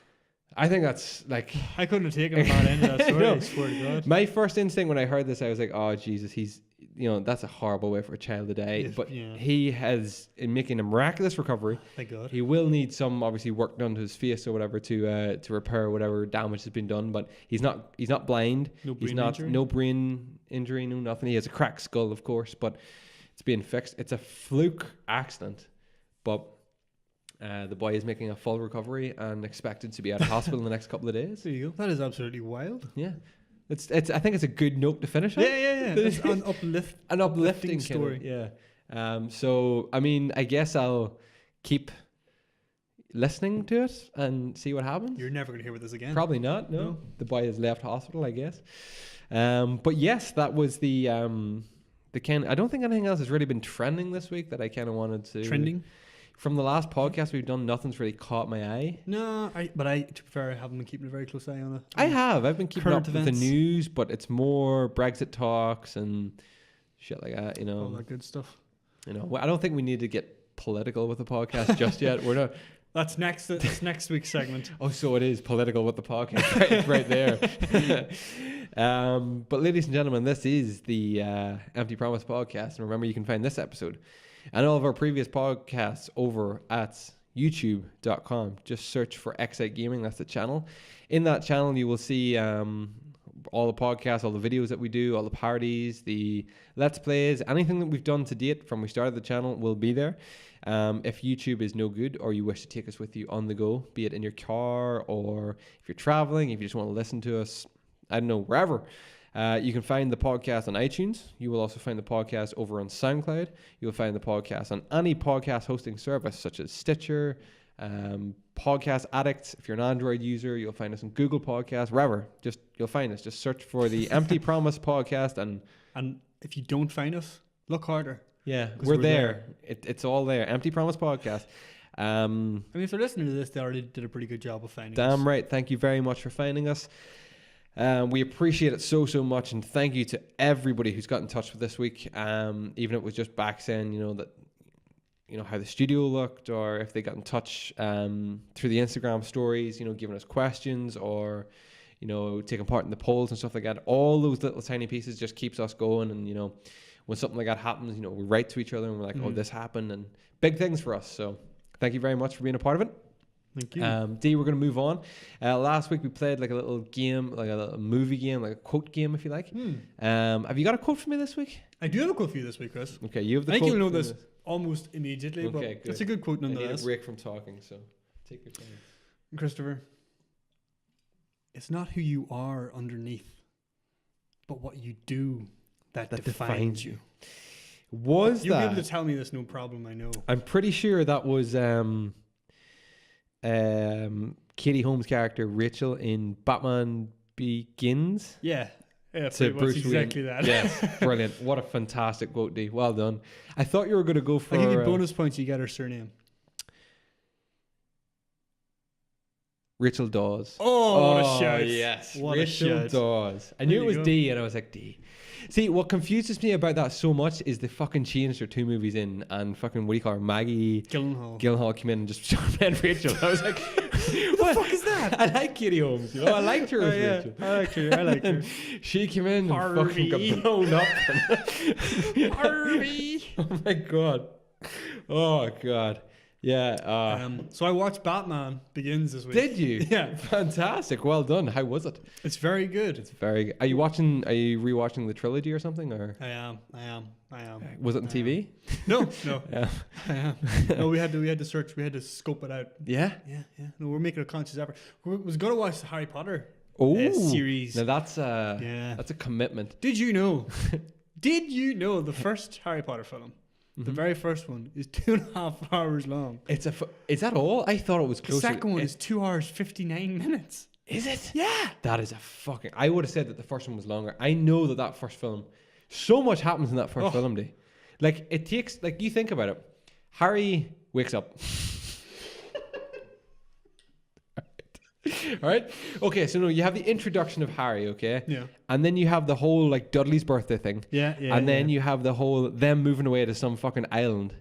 I think that's like I couldn't have taken a bad end of that story. No. I swear to God. my first instinct when I heard this. I was like, "Oh Jesus, he's that's a horrible way for a child to die." Yes, But yeah. he has in making a miraculous recovery. Thank God. He will need some obviously work done to his face or whatever to repair whatever damage has been done. But he's not blind. No He's brain not injury? no brain injury, no nothing. He has a cracked skull, of course, but it's being fixed. It's a fluke accident, but the boy is making a full recovery and expected to be out of hospital in the next couple of days. There you go. That is absolutely wild. Yeah, it's. I think it's a good note to finish on. Yeah. It's an An uplifting story. kinda, yeah. So I mean, I guess I'll keep listening to it and see what happens. You're never going to hear about this again. Probably not. No. No. The boy has left hospital, I guess. But yes, that was the kind. I don't think anything else has really been trending this week that I kind of wanted to. Trending? From the last podcast we've done, nothing's really caught my eye. No, to be fair, I haven't been keeping a very close eye on it. I have. I've been keeping up Current with the events. news, but it's more Brexit talks and shit like that. All that good stuff. Well, I don't think we need to get political with the podcast just yet. We're not. That's next. That's next week's segment. Oh, so it is political with the podcast right there. But ladies and gentlemen, this is the Empty Promise podcast. And remember, you can find this episode and all of our previous podcasts over at youtube.com. Just search for Excite Gaming. That's the channel. In that channel, you will see all the podcasts, all the videos that we do, all the parodies, the Let's Plays, anything that we've done to date from we started the channel will be there. If YouTube is no good or you wish to take us with you on the go, be it in your car or if you're traveling, if you just want to listen to us, I don't know, wherever, you can find the podcast on iTunes. You will also find the podcast over on SoundCloud. You'll find the podcast on any podcast hosting service such as Stitcher, Podcast Addict. If you're an Android user, you'll find us on Google Podcasts, wherever. Just you'll find us. Just search for the Empty Promise podcast, and if you don't find us, look harder. Yeah, we're there. It's all there. Empty Promise podcast. I mean, if they're listening to this, they already did a pretty good job of finding us. Damn right. Thank you very much for finding us. We appreciate it so much, and thank you to everybody who's got in touch with this week. Even if it was just back saying, how the studio looked, or if they got in touch through the Instagram stories, giving us questions, or taking part in the polls and stuff like that. All those little tiny pieces just keeps us going. And when something like that happens, we write to each other and we're like, oh, this happened, and big things for us. So thank you very much for being a part of it. Thank you. D, we're going to move on. Last week we played like a little game, like a little movie game, like a quote game, if you like. Have you got a quote for me this week? I do have a quote for you this week, Chris. Okay, you have the I quote. think you'll know this almost immediately, Okay, but good. it's a good quote I nonetheless. need a break from talking, so take your time. Christopher, it's not who you are underneath, but what you do that defines you. Was You'll that? be able to tell me this, no problem, I know. I'm pretty sure that was Katie Holmes' character Rachel in Batman Begins. Yeah. Yeah, To pretty much Bruce exactly Wayne. that. Yes, brilliant. What a fantastic quote, D. Well done. I thought you were going to go for... I'll give you bonus points, you get her surname. Rachel Dawes. Oh, what a shout. Yes. What Rachel a shout. Dawes. I knew it was D, and I was like, D. See, what confuses me about that so much is they fucking changed her 2 movies in, and fucking, what do you call her, Maggie Gyllenhaal came in and just played Rachel. I was like, what the fuck is that? I like Katie Holmes, I liked her as Rachel. I like her. She came in Harvey. and fucking got blown up. Harvey. Oh my god. Oh god. Yeah. So I watched Batman Begins this week. Did you? Yeah. Fantastic. Well done. How was it? It's very good. It's very good. Are you rewatching the trilogy or something, or? I am. Was it on TV? No. Yeah. I am. No, we had to search. We had to scope it out. Yeah. Yeah. No, we're making a conscious effort. We was going to watch the Harry Potter series. Now that's a commitment. Did you know the first Harry Potter film? The very first one is 2.5 hours long. Is that all? I thought it was The closer. second one is 2 hours 59 minutes. Is it? Yeah. That is I would have said that the first one was longer. I know that first film, so much happens in that first film, D. Like, it takes, like, you think about it. Harry wakes up. All right. Okay, so no, you have the introduction of Harry, okay? Yeah. And then you have the whole, like, Dudley's birthday thing. Yeah. And then you have the whole them moving away to some fucking island,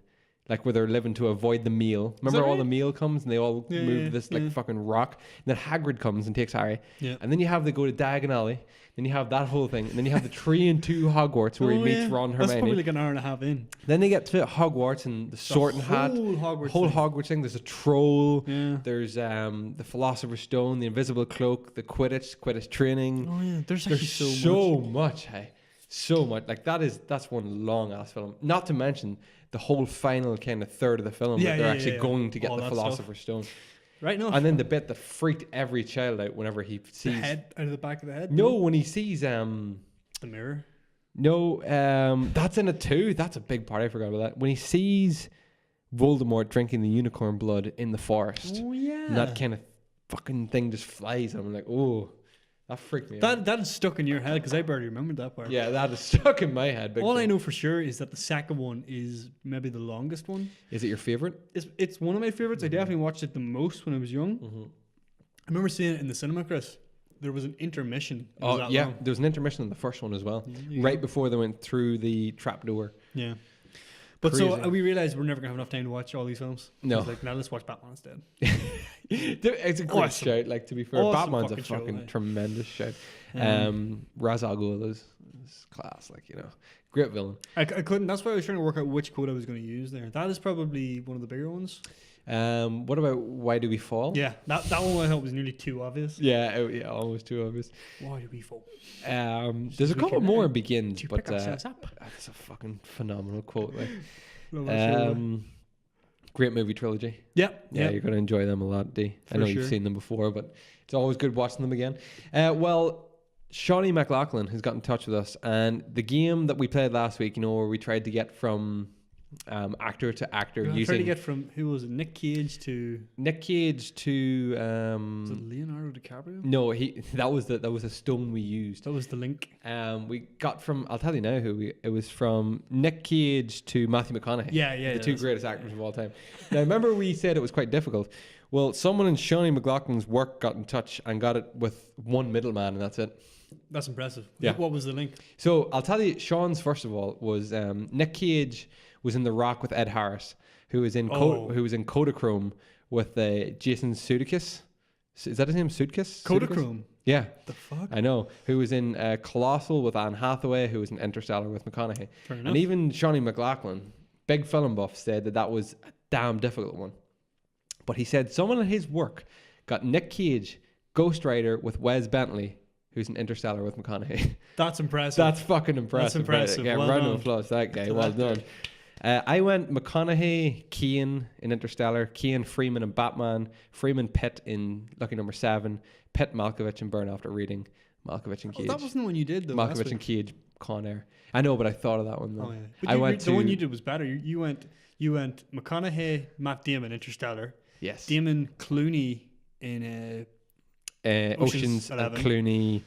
like where they're living to avoid the meal. Remember all right? the meal comes and they all move to this like fucking rock. And then Hagrid comes and takes Harry. Yeah. And then you have they go to Diagon Alley. Then you have that whole thing. And then you have the 3 and 2 Hogwarts where he meets Ron, Hermione. That's probably like an hour and a half in. Then they get to Hogwarts and the Sorting Hat. Whole Hogwarts thing. There's a troll. Yeah. There's the Philosopher's Stone, the Invisible Cloak, the Quidditch training. Oh yeah, there's actually so much. Hey, so much. Like that's one long ass film. Not to mention the whole final kind of third of the film that they're actually going to get all the that Philosopher's Stone. Right now. And then the bit that freaked every child out whenever he sees the head out of the back of the head. No, when he sees the mirror. No, that's in it too. That's a big part. I forgot about that. When he sees Voldemort drinking the unicorn blood in the forest. Oh yeah. And that kind of fucking thing just flies. And I'm like, oh, that freaked me out. That is stuck in your head because I barely remembered that part. Yeah, that is stuck in my head. All I know for sure is that the second one is maybe the longest one. Is it your favorite? It's one of my favorites. I definitely watched it the most when I was young. I remember seeing it in the cinema, Chris. There was an intermission. Oh yeah, there was an intermission in the first one as well, right before they went through the trapdoor. Yeah. But crazy. so we realized we're never gonna have enough time to watch all these films. No. It's like, now let's watch Batman instead. It's a great Awesome. shout. Like, to be fair, Awesome Batman's a fucking show, fucking like. tremendous shout. Ra's al Ghul is class. Like, you know, great villain. I couldn't. That's why I was trying to work out which quote I was going to use there. That is probably one of the bigger ones. What about Why Do We Fall? Yeah, that one I thought was nearly too obvious. Yeah, almost too obvious. Why do we fall? There's a we couple can, more begins, To but pick ourselves up. that's a fucking phenomenal quote. Like. Love that show. Great movie trilogy. Yeah, Yeah, you're going to enjoy them a lot, D. I For know sure. you've seen them before, but it's always good watching them again. Well, Shawnee McLaughlin has got in touch with us, and the game that we played last week, you know, where we tried to get from actor to actor Trying to using get from who was it? Nick Cage to Nick Cage to was it Leonardo DiCaprio? no, that was a stone we used. That was the link. We got from, I'll tell you now it was from Nick Cage to Matthew McConaughey. Yeah, The two that's greatest right, actors of all time. Now, remember we said it was quite difficult. Well, someone in Shawnee McLaughlin's work got in touch and got it with one middleman, and that's it. That's impressive. Yeah. What was the link? So I'll tell you, Sean's first of all was Nick Cage was in The Rock with Ed Harris, who was in Kodachrome with Jason Sudeikis. Is that his name? Sudeikis? Kodachrome. Yeah. The fuck? I know. Who was in Colossal with Anne Hathaway, who was in Interstellar with McConaughey. Fair enough. And even Shawnee McLaughlin, big film buff, said that was a damn difficult one. But he said someone at his work got Nick Cage, Ghost Rider with Wes Bentley, who's in Interstellar with McConaughey. That's impressive. That's fucking impressive. That's impressive. Yeah, Well round done. of applause. That guy. To Well that done. dude. I went McConaughey, Keane in Interstellar, Keane, Freeman in Batman, Freeman, Pitt in Lucky Number 7, Pitt, Malkovich in Burn After Reading, Malkovich and Cage. That wasn't the one you did though. last Malkovich week. and Cage, Con Air. I know, but I thought of that one though. Oh yeah. But I went the to one you did was better. You went McConaughey, Matt Damon, Interstellar. yes, Damon Clooney in Ocean's 11. Clooney,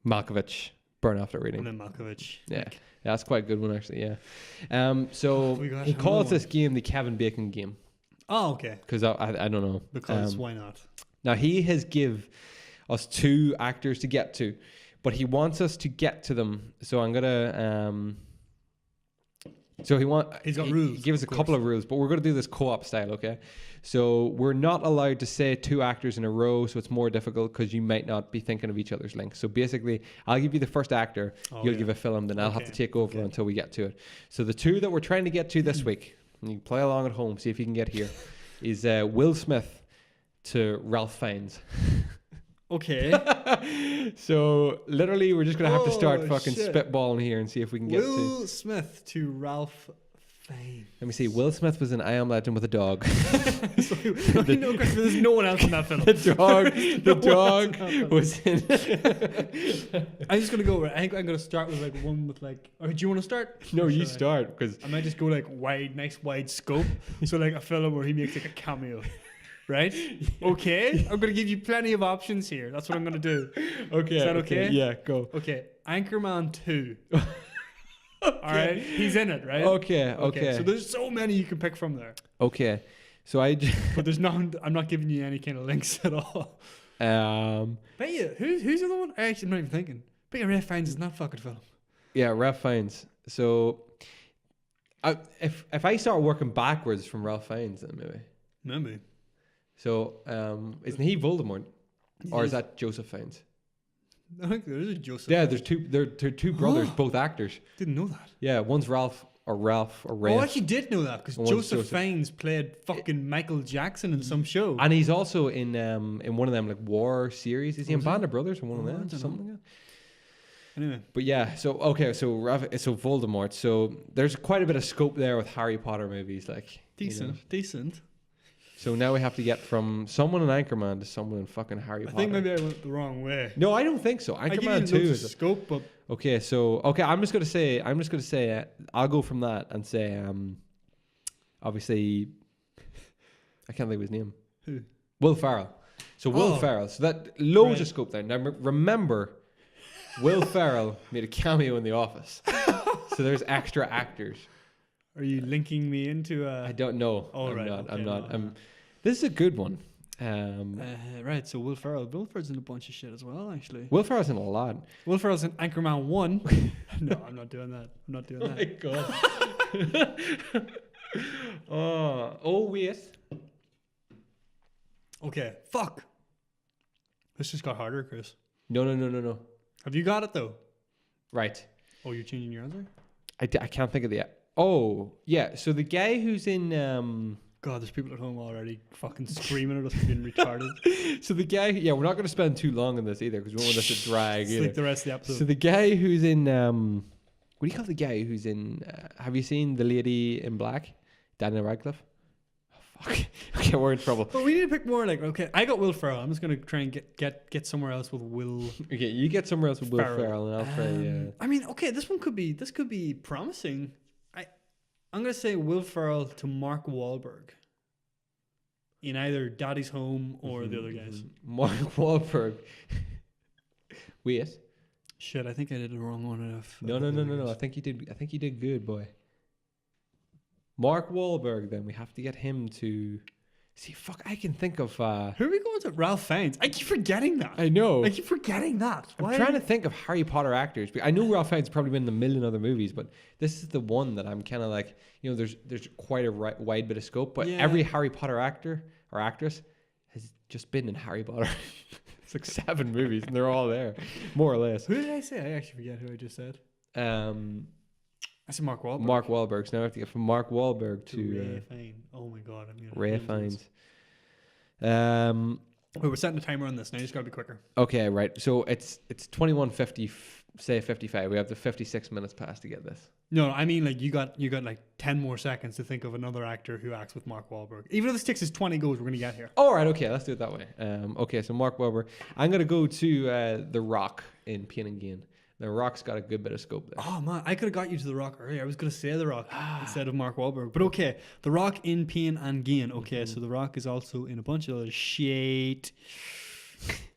Malkovich, Burn After and Reading. then Malkovich. Yeah, that's quite a good one actually. Yeah. So We got he another calls one. this game the Kevin Bacon game Oh, okay. because I don't know Because why not? Now he has give us two actors to get to, but he wants us to get to them. So I'm gonna so He's got rules, He gives us of a couple course. of rules, but we're gonna do this co-op style, okay? So we're not allowed to say two actors in a row, so it's more difficult because you might not be thinking of each other's links. So basically, I'll give you the first actor, Oh, you'll yeah. give a film, then I'll have Okay, to take over okay. until we get to it. So the two that we're trying to get to this week, and you can play along at home, see if you can get here, is Will Smith to Ralph Fiennes. Okay. So literally, we're just gonna have to start Oh, fucking shit. spitballing here and see if we can get to. Will Smith to Ralph Fiennes. Let me see. Will Smith was in I Am Legend with a dog. No, there's no one else in that film. The dog. No The one else dog in that film. was in. I'm just gonna go. Right. I think I'm gonna start with like one with like. Or do you want to start? No, Or you should I? start because I might just go like nice wide scope. So like a film where he makes like a cameo. Right? Okay. I'm gonna give you plenty of options here. That's what I'm gonna do. okay. Is that okay? Yeah, go. Okay. Anchorman 2. All right. He's in it, right? Okay. So there's so many you can pick from there. Okay. So But there's none. I'm not giving you any kind of links at all. Bet you. Who's the other one? Actually, I'm not even thinking. Bet you Ralph Fiennes is not fucking film. yeah, Ralph Fiennes. So if I start working backwards from Ralph Fiennes, then maybe. Maybe. So isn't he Voldemort, or is Yes. that Joseph Fiennes? I think there is a Joseph. Yeah, there's two. They're two brothers, both actors. Didn't know that. Yeah, one's Ralph or Rafe. Oh, I actually did know that because One's Joseph Joseph. Fiennes played fucking Michael Jackson in some show. And he's also in one of them like war series. Is he in Was he? Band of Brothers or one of Oh, I them? don't Something like that. Anyway, But yeah, so okay, so Voldemort. So there's quite a bit of scope there with Harry Potter movies, like you know. decent. So now we have to get from someone in Anchorman to someone in fucking Harry I Potter. think maybe I went the wrong way. No, I don't think so. I give Anchorman you 2 loads is of scope, but okay. So okay, I'm just gonna say I'll go from that and say obviously I can't think of his name. who? Will Ferrell. So Will Oh. Ferrell. So that loads Right. of scope there. Now remember, Will Ferrell made a cameo in The Office. So there's extra actors. Are you linking me into I don't know. Oh, I'm right, not. okay, I'm not. no, no. This is a good one. right, so Will Ferrell. Will Ferrell's in a bunch of shit as well, actually. Will Ferrell's in a lot. Will Ferrell's in Anchorman 1. No, I'm not doing that. I'm not doing Oh my that. god. Oh, wait. Okay, fuck. This just got harder, Chris. No. Have you got it though? Right. Oh, you're changing your answer? I can't think of the. Oh, yeah. So the guy who's in. God, there's people at home already fucking screaming at us for being retarded. So the guy. Yeah, we're not going to spend too long on this either because we don't want this to drag. It's either. like the rest of the episode. So the guy who's in. What do you call the guy who's in? Have you seen The Lady in Black? Daniel Radcliffe? Oh, fuck. Okay, we're in trouble. But we need to pick more like, okay, I got Will Ferrell. I'm just going to try and get somewhere else with Will. Okay, you get somewhere else with Will Ferrell and I'll try. I mean, okay, this could be promising. I'm going to say Will Ferrell to Mark Wahlberg in either Daddy's Home or the other guys. Mark Wahlberg. Wait. Shit, I think I did the wrong one enough. No. I think you did good, boy. Mark Wahlberg, then we have to get him to see. Fuck, I can think of. Who are we going to? Ralph Fiennes. I keep forgetting that. I know. I keep forgetting that. I'm trying to think of Harry Potter actors. I know Ralph Fiennes has probably been in a million other movies, but this is the one that I'm kind of like. There's quite a wide bit of scope, but every Harry Potter actor or actress has just been in Harry Potter. It's like 7 movies, and they're all there, more or less. Who did I say? I actually forget who I just said. I said Mark Wahlberg. Mark Wahlberg. So now I have to get from Mark Wahlberg to Ray Fiennes. Oh my god, I'm gonna Ray Fiennes. Wait, we're setting a timer on this now. You just gotta be quicker. Okay, right. So it's 21:50. Say 55. We have the 56 minutes past to get this. No, I mean like you got like 10 more seconds to think of another actor who acts with Mark Wahlberg. Even if this takes us 20 goes, we're gonna get here. All right. Okay, let's do it that way. Okay, so Mark Wahlberg. I'm gonna go to The Rock in Pain and Gain. The Rock's got a good bit of scope there. Oh man, I could have got you to The Rock earlier. I was gonna say The Rock instead of Mark Wahlberg. But okay, The Rock in Pain and Gain. Okay, so The Rock is also in a bunch of other shit.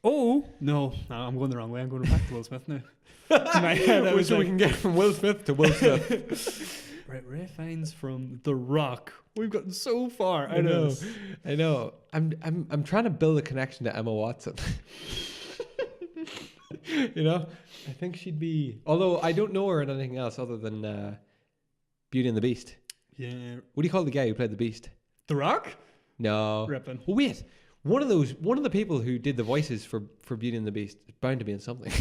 Oh no, I'm going the wrong way. I'm going back to Will Smith now. So we can get from Will Smith to Will Smith. Right, Ray Fiennes from The Rock. We've gotten so far. I know. I'm trying to build a connection to Emma Watson. I think she'd be. Although I don't know her in anything else other than Beauty and the Beast. Yeah. What do you call the guy who played the Beast? The Rock? No. Rippin'. Well, wait. One of the people who did the voices for Beauty and the Beast is bound to be in something.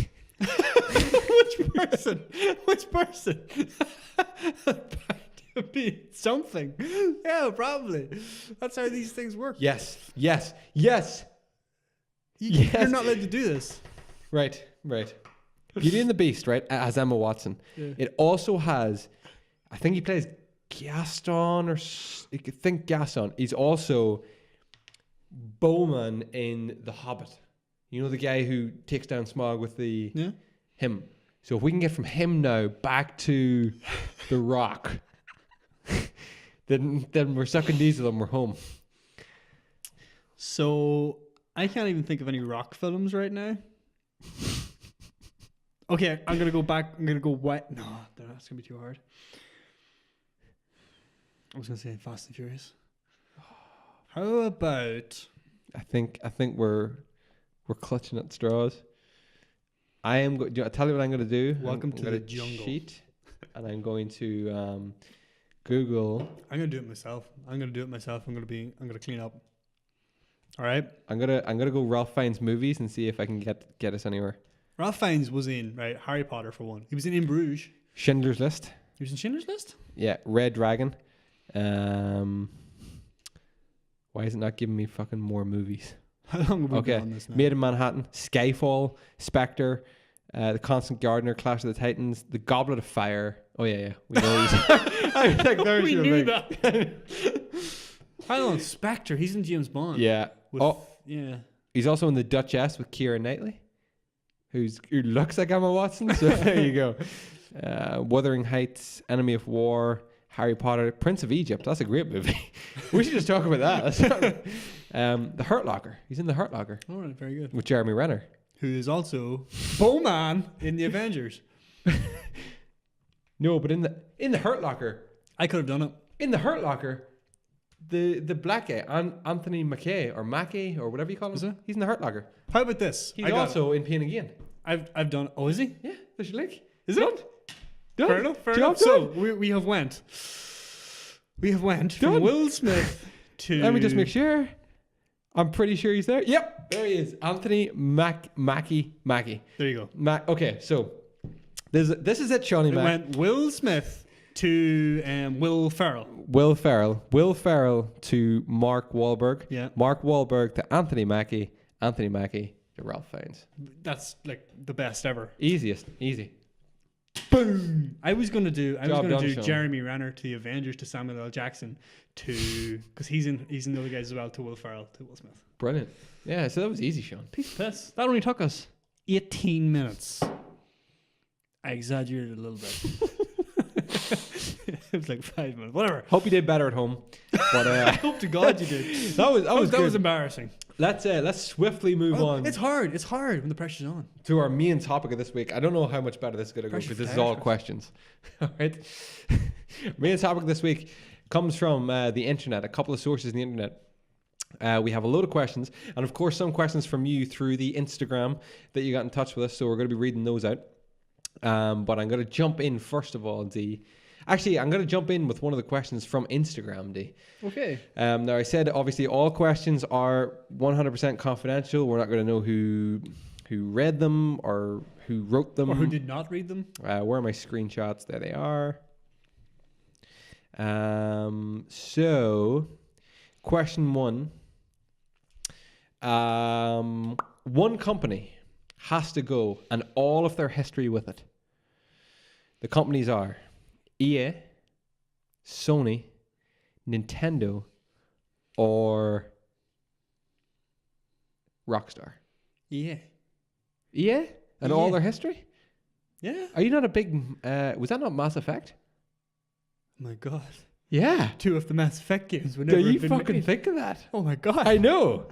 Which person? Bound to be something. Yeah, probably. That's how these things work. Yes. You're not allowed to do this. Right. Beauty and the Beast, right, has Emma Watson. Yeah. It also has, I think he plays Gaston, or you could think Gaston. He's also Bowman in The Hobbit. You know the guy who takes down Smaug with him. So if we can get from him now back to The Rock, then we're sucking diesel and we're home. So I can't even think of any Rock films right now. Okay, I'm gonna go back. I'm gonna go wet. No, that's gonna be too hard. I was gonna say Fast and Furious. How about? I think we're clutching at straws. I am. I'll tell you what I'm going to do. Welcome I'm to the jungle. Cheat, and I'm going to Google. I'm gonna do it myself. I'm gonna clean up. All right. I'm gonna go Ralph Fiennes movies and see if I can get us anywhere. Ralph Fiennes was in Harry Potter for one. He was in Bruges. Schindler's List. He was in Schindler's List. Yeah, Red Dragon. Why is it not giving me fucking more movies? How long have we been on this now? Made in Manhattan, Skyfall, Spectre, The Constant Gardener, Clash of the Titans, The Goblet of Fire. Oh yeah, we know he's. I was like, we knew that. Hang on, Spectre. He's in James Bond. Yeah. Yeah. He's also in The Duchess with Keira Knightley, who looks like Emma Watson. So there you go. Wuthering Heights, Enemy of War, Harry Potter, Prince of Egypt. That's a great movie. We should just talk about that. The Hurt Locker. He's in The Hurt Locker. All right, very good. With Jeremy Renner, who is also Bowman in the Avengers. No, but in the Hurt Locker, I could have done it. In the Hurt Locker, the black guy, Anthony Mackie or whatever you call him, is it? He's in the Hurt Locker. How about this? He's also in Pain Again. I've done. Oh, is he? Yeah, there's your link. Is it? Done. Fair enough. Fair Job enough. So we have went Done. from Will Smith to. Let me just make sure. I'm pretty sure he's there. Yep, there he is. Anthony Mackie. There you go. Okay, so this is it, Shawnee It Mac. went Will Smith to Will Ferrell. Will Ferrell to Mark Wahlberg. Yeah. Mark Wahlberg to Anthony Mackie to Ralph Fiennes. That's like the best ever. Easy. Boom! I was gonna do Sean. Jeremy Renner to the Avengers to Samuel L. Jackson to because he's in the other guys as well to Will Ferrell to Will Smith. Brilliant. Yeah, so that was easy, Sean. Piece of piss. That only took us 18 minutes. I exaggerated a little bit. It was like 5 minutes. Whatever. Hope you did better at home. But I hope to God you did. that was That good. was embarrassing. Let's swiftly move on It's hard. It's hard when the pressure's on. to our main topic of this week. I don't know how much better this is going to go Pressure because this is fire. all questions. All right. Main topic this week comes from the internet, a couple of sources in the internet. We have a load of questions, and of course, some questions from you through the Instagram that you got in touch with us. So we're going to be reading those out. But I'm going to jump in first of all, D. Actually, I'm going to jump in with one of the questions from Instagram, D. Okay. Now, I said obviously all questions are 100% confidential. We're not going to know who read them or who wrote them. Or who did not read them. Where are my screenshots? There they are. So, question one. One company has to go and all of their history with it. The companies are EA, Sony, Nintendo, or Rockstar. Yeah. EA? And all Yeah. their history? Yeah. Are you not a big... was that not Mass Effect? Oh my God. Yeah. 2 of the Mass Effect games. Do you fucking think of that? Oh my God. I know.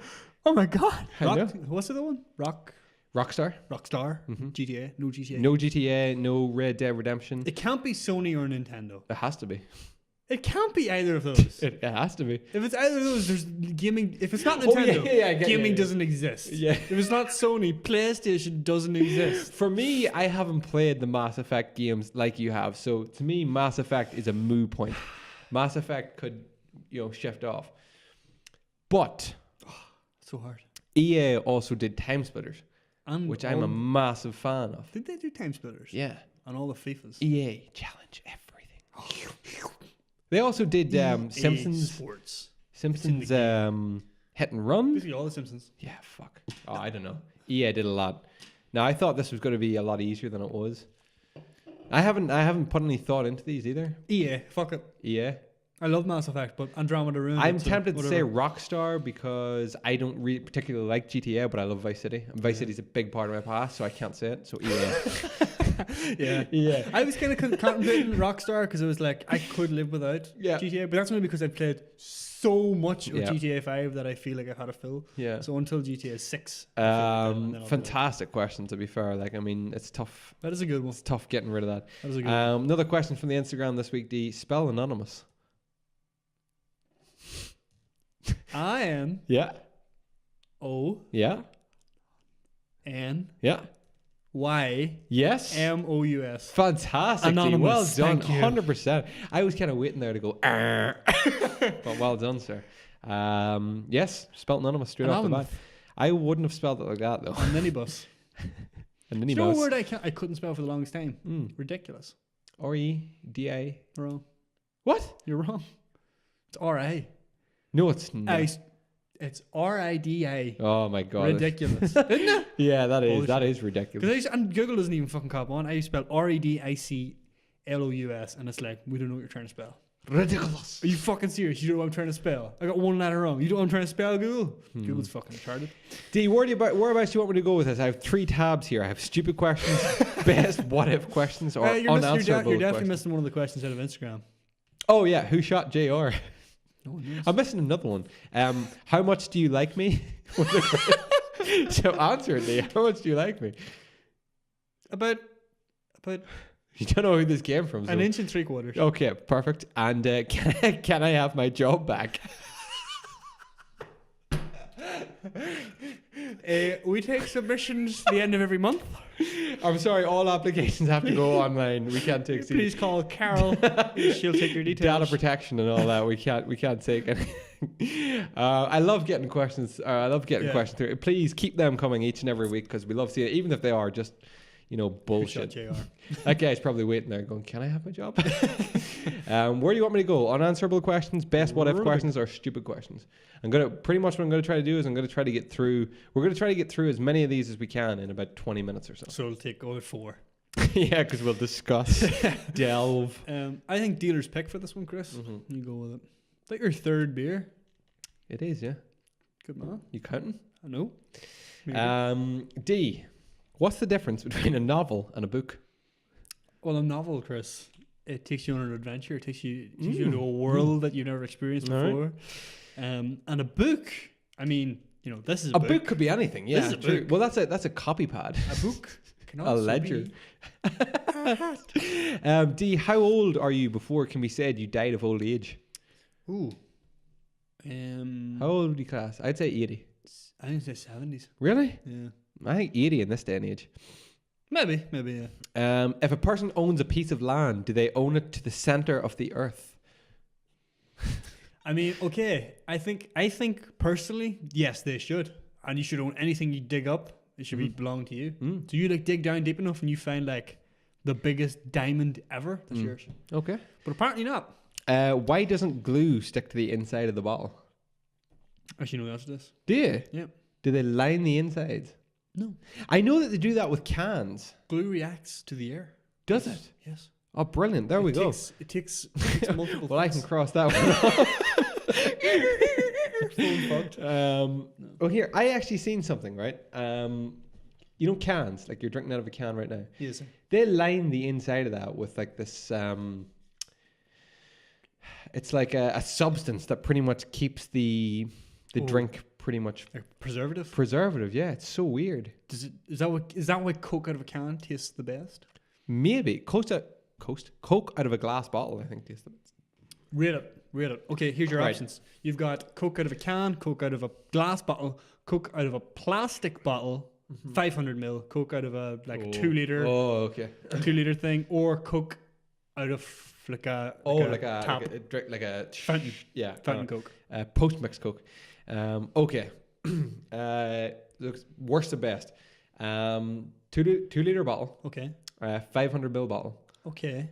Oh my God. I know. What's the other one? Rockstar? Rockstar. Mhm. GTA. No GTA. No GTA, no Red Dead Redemption. It can't be Sony or Nintendo. It has to be. It can't be either of those. It has to be. If it's either of those, there's gaming. If it's not Oh, Nintendo, yeah, I get gaming you. doesn't exist. Yeah. If it's not Sony, PlayStation doesn't exist. For me, I haven't played the Mass Effect games like you have. So to me, Mass Effect is a moo point. Mass Effect could, shift off. But So hard. EA also did Time Splitters, And which I'm a massive fan of. Did they do Time Splitters? Yeah. On all the FIFAs. EA challenge everything. They also did Simpsons. Sports. Simpsons Hit and Run. Basically all the Simpsons. Yeah, fuck. Oh, I don't know. EA did a lot. Now I thought this was going to be a lot easier than it was. I haven't put any thought into these either. EA. Fuck it. EA. I love Mass Effect, but Andromeda ruined I'm it, so tempted to say whatever. Rockstar because I don't particularly like GTA, but I love Vice City. And Vice City's a big part of my past, so I can't say it. So EA. Yeah. Yeah. I was kind of contemplating Rockstar because it was like I could live without Yeah. GTA, but that's only because I played so much of Yeah. GTA 5 that I feel like I've had a fill. Yeah. So until GTA 6. I feel like and then I'll do it. Fantastic question, to be fair. Like, I mean, it's tough. That is a good one. It's tough getting rid of that. That is a good one. Another question from the Instagram this week, D. Spell anonymous. INONYOUS. Yeah. Yeah. Yes. Fantastic. Anonymous, Well done. thank you. 100%. I was kind of waiting there to go, but well done, sir. Yes, spelled anonymous straight off the bat. Anonymous. I wouldn't have spelled it like that, though. A minibus. And Do then you know a word I couldn't spell for the longest time? Ridiculous. R-E-D-I. Wrong. What? You're wrong. It's R-I. No, it's not. It's R-I-D-I. Oh, my God. Ridiculous. Isn't it? Yeah, that is. Bullshit. That is ridiculous. And Google doesn't even fucking cop on. I spell R-E-D-I-C-L-O-U-S, and it's like, we don't know what you're trying to spell. Ridiculous. Are you fucking serious? You don't know what I'm trying to spell? I got one letter wrong. You don't know what I'm trying to spell, Google? Google's fucking retarded. D, whereabouts do you want me to go with this? I have 3 tabs here. I have stupid questions, best what-if questions, or You're unanswerable definitely questions. missing one of the questions out of Instagram. Oh, yeah. Who shot JR? No one knows. I'm missing another one. How much do you like me? So answer it, D. How much do you like me? About You don't know who this came from. So. an inch and 3/4. Okay, perfect. And can I have my job back? We take submissions the end of every month. I'm sorry, all applications have to go online. We can't take Please call Carol. She'll take your details. data protection and all that. We can't take anything. I love getting questions. I love getting questions through. Please keep them coming each and every week because we love seeing it, even if they are just bullshit. That guy's probably waiting there going, can I have my job? Where do you want me to go? Unanswerable questions, best what if questions, or stupid questions? What I'm going to try to do is we're going to try to get through as many of these as we can in about 20 minutes or so. So it'll take over 4. Yeah, because we'll discuss, delve. I think dealer's pick for this one, Chris. You go with it. Is that your 3rd beer? It is, yeah. Good man. You counting? I know. D. What's the difference between a novel and a book? Well, a novel, Chris, it takes you on an adventure. It takes you into a world that you've never experienced before. And a book, I mean, this is a book. A book could be anything. Yeah, this is a true. book. Well, that's a copy pad. A book. A ledger. D. How old are you before it can be said you died of old age? Ooh. How old would you class? I'd say 80. I think it's 70s. Really? Yeah. I think 80 in this day and age. Maybe, yeah. If a person owns a piece of land, do they own it to the center of the earth? I mean, okay. I think personally, yes, they should. And you should own anything you dig up. It should be belong to you. So you dig down deep enough and you find the biggest diamond ever. That's yours. Okay. But apparently not. Why doesn't glue stick to the inside of the bottle? Actually, know the answer to this. Do you? Yep. Do they line the insides? No. I know that they do that with cans. Glue reacts to the air. Does it? Yes. Oh, brilliant. There we go. It takes multiple Well, I can cross that one off. Oh, here. I actually seen something, right? Cans, like you're drinking out of a can right now. Yes. They line the inside of that with this... it's like a substance that pretty much keeps the drink pretty much... Like preservative? Preservative, yeah. It's so weird. Is that why Coke out of a can tastes the best? Maybe. Coke out of a glass bottle, I think, tastes the best. Rate it. Okay, here's your options. You've got Coke out of a can, Coke out of a glass bottle, Coke out of a plastic bottle, 500 ml, Coke out of a 2 liter. Oh, okay. A 2 liter thing, or Coke out of like a fountain. Yeah, fountain Coke. Post mix Coke. Okay. Looks worst to best. 2 liter bottle. Okay. 500 ml bottle. Okay.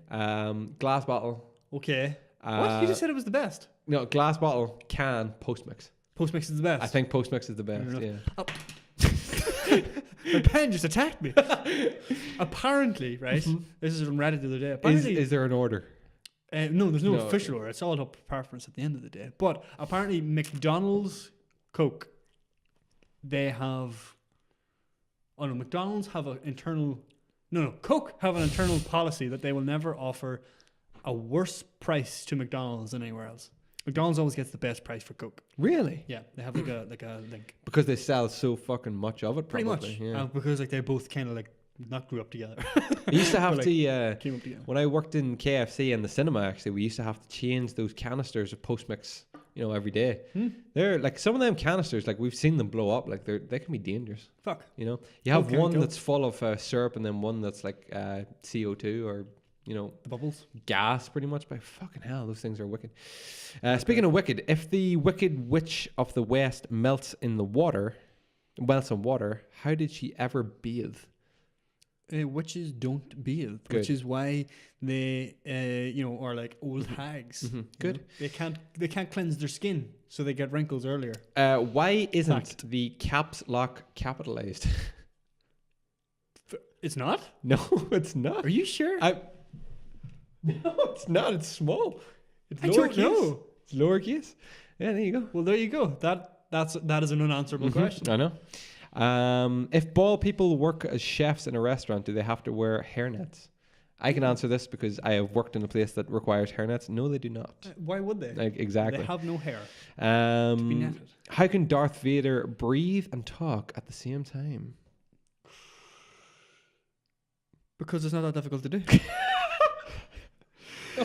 Glass bottle. Okay. What? You just said it was the best. No, glass bottle, can, post mix. Post mix is the best. I think post mix is the best. Yeah. Oh. My pen just attacked me. Apparently, right? This is from Reddit the other day. Apparently, is there an order? No, there's no official order. It's all up to preference at the end of the day. But apparently, McDonald's Coke, they have... Oh no, McDonald's have an internal... No, Coke have an internal policy that they will never offer a worse price to McDonald's than anywhere else. McDonald's always gets the best price for Coke. Really? Yeah, they have like a because they sell so fucking much of it. Pretty probably, much. Yeah. Because they both kind of not grew up together. We used to have to came up together. when I worked in KFC and the cinema. Actually, we used to have to change those canisters of post mix. Every day. They're some of them canisters. We've seen them blow up. They can be dangerous. Fuck. You have one that's full of syrup and then one that's CO2 or. The bubbles, gas, pretty much. By fucking hell, those things are wicked. Speaking of wicked, if the wicked witch of the west melts in water, how did she ever bathe? Witches don't bathe, Good. which is why they, are like old hags. Good. They can't cleanse their skin, so they get wrinkles earlier. Why isn't the caps lock capitalized? It's not? No, it's not. Are you sure? No, it's not. It's small. It's I don't know. It's lowercase. Yeah, there you go. Well, there you go. That is an unanswerable question. I know. If bald people work as chefs in a restaurant, do they have to wear hairnets? I can answer this because I have worked in a place that requires hairnets. No, they do not. Why would they? Exactly. They have no hair. To be netted. How can Darth Vader breathe and talk at the same time? Because it's not that difficult to do.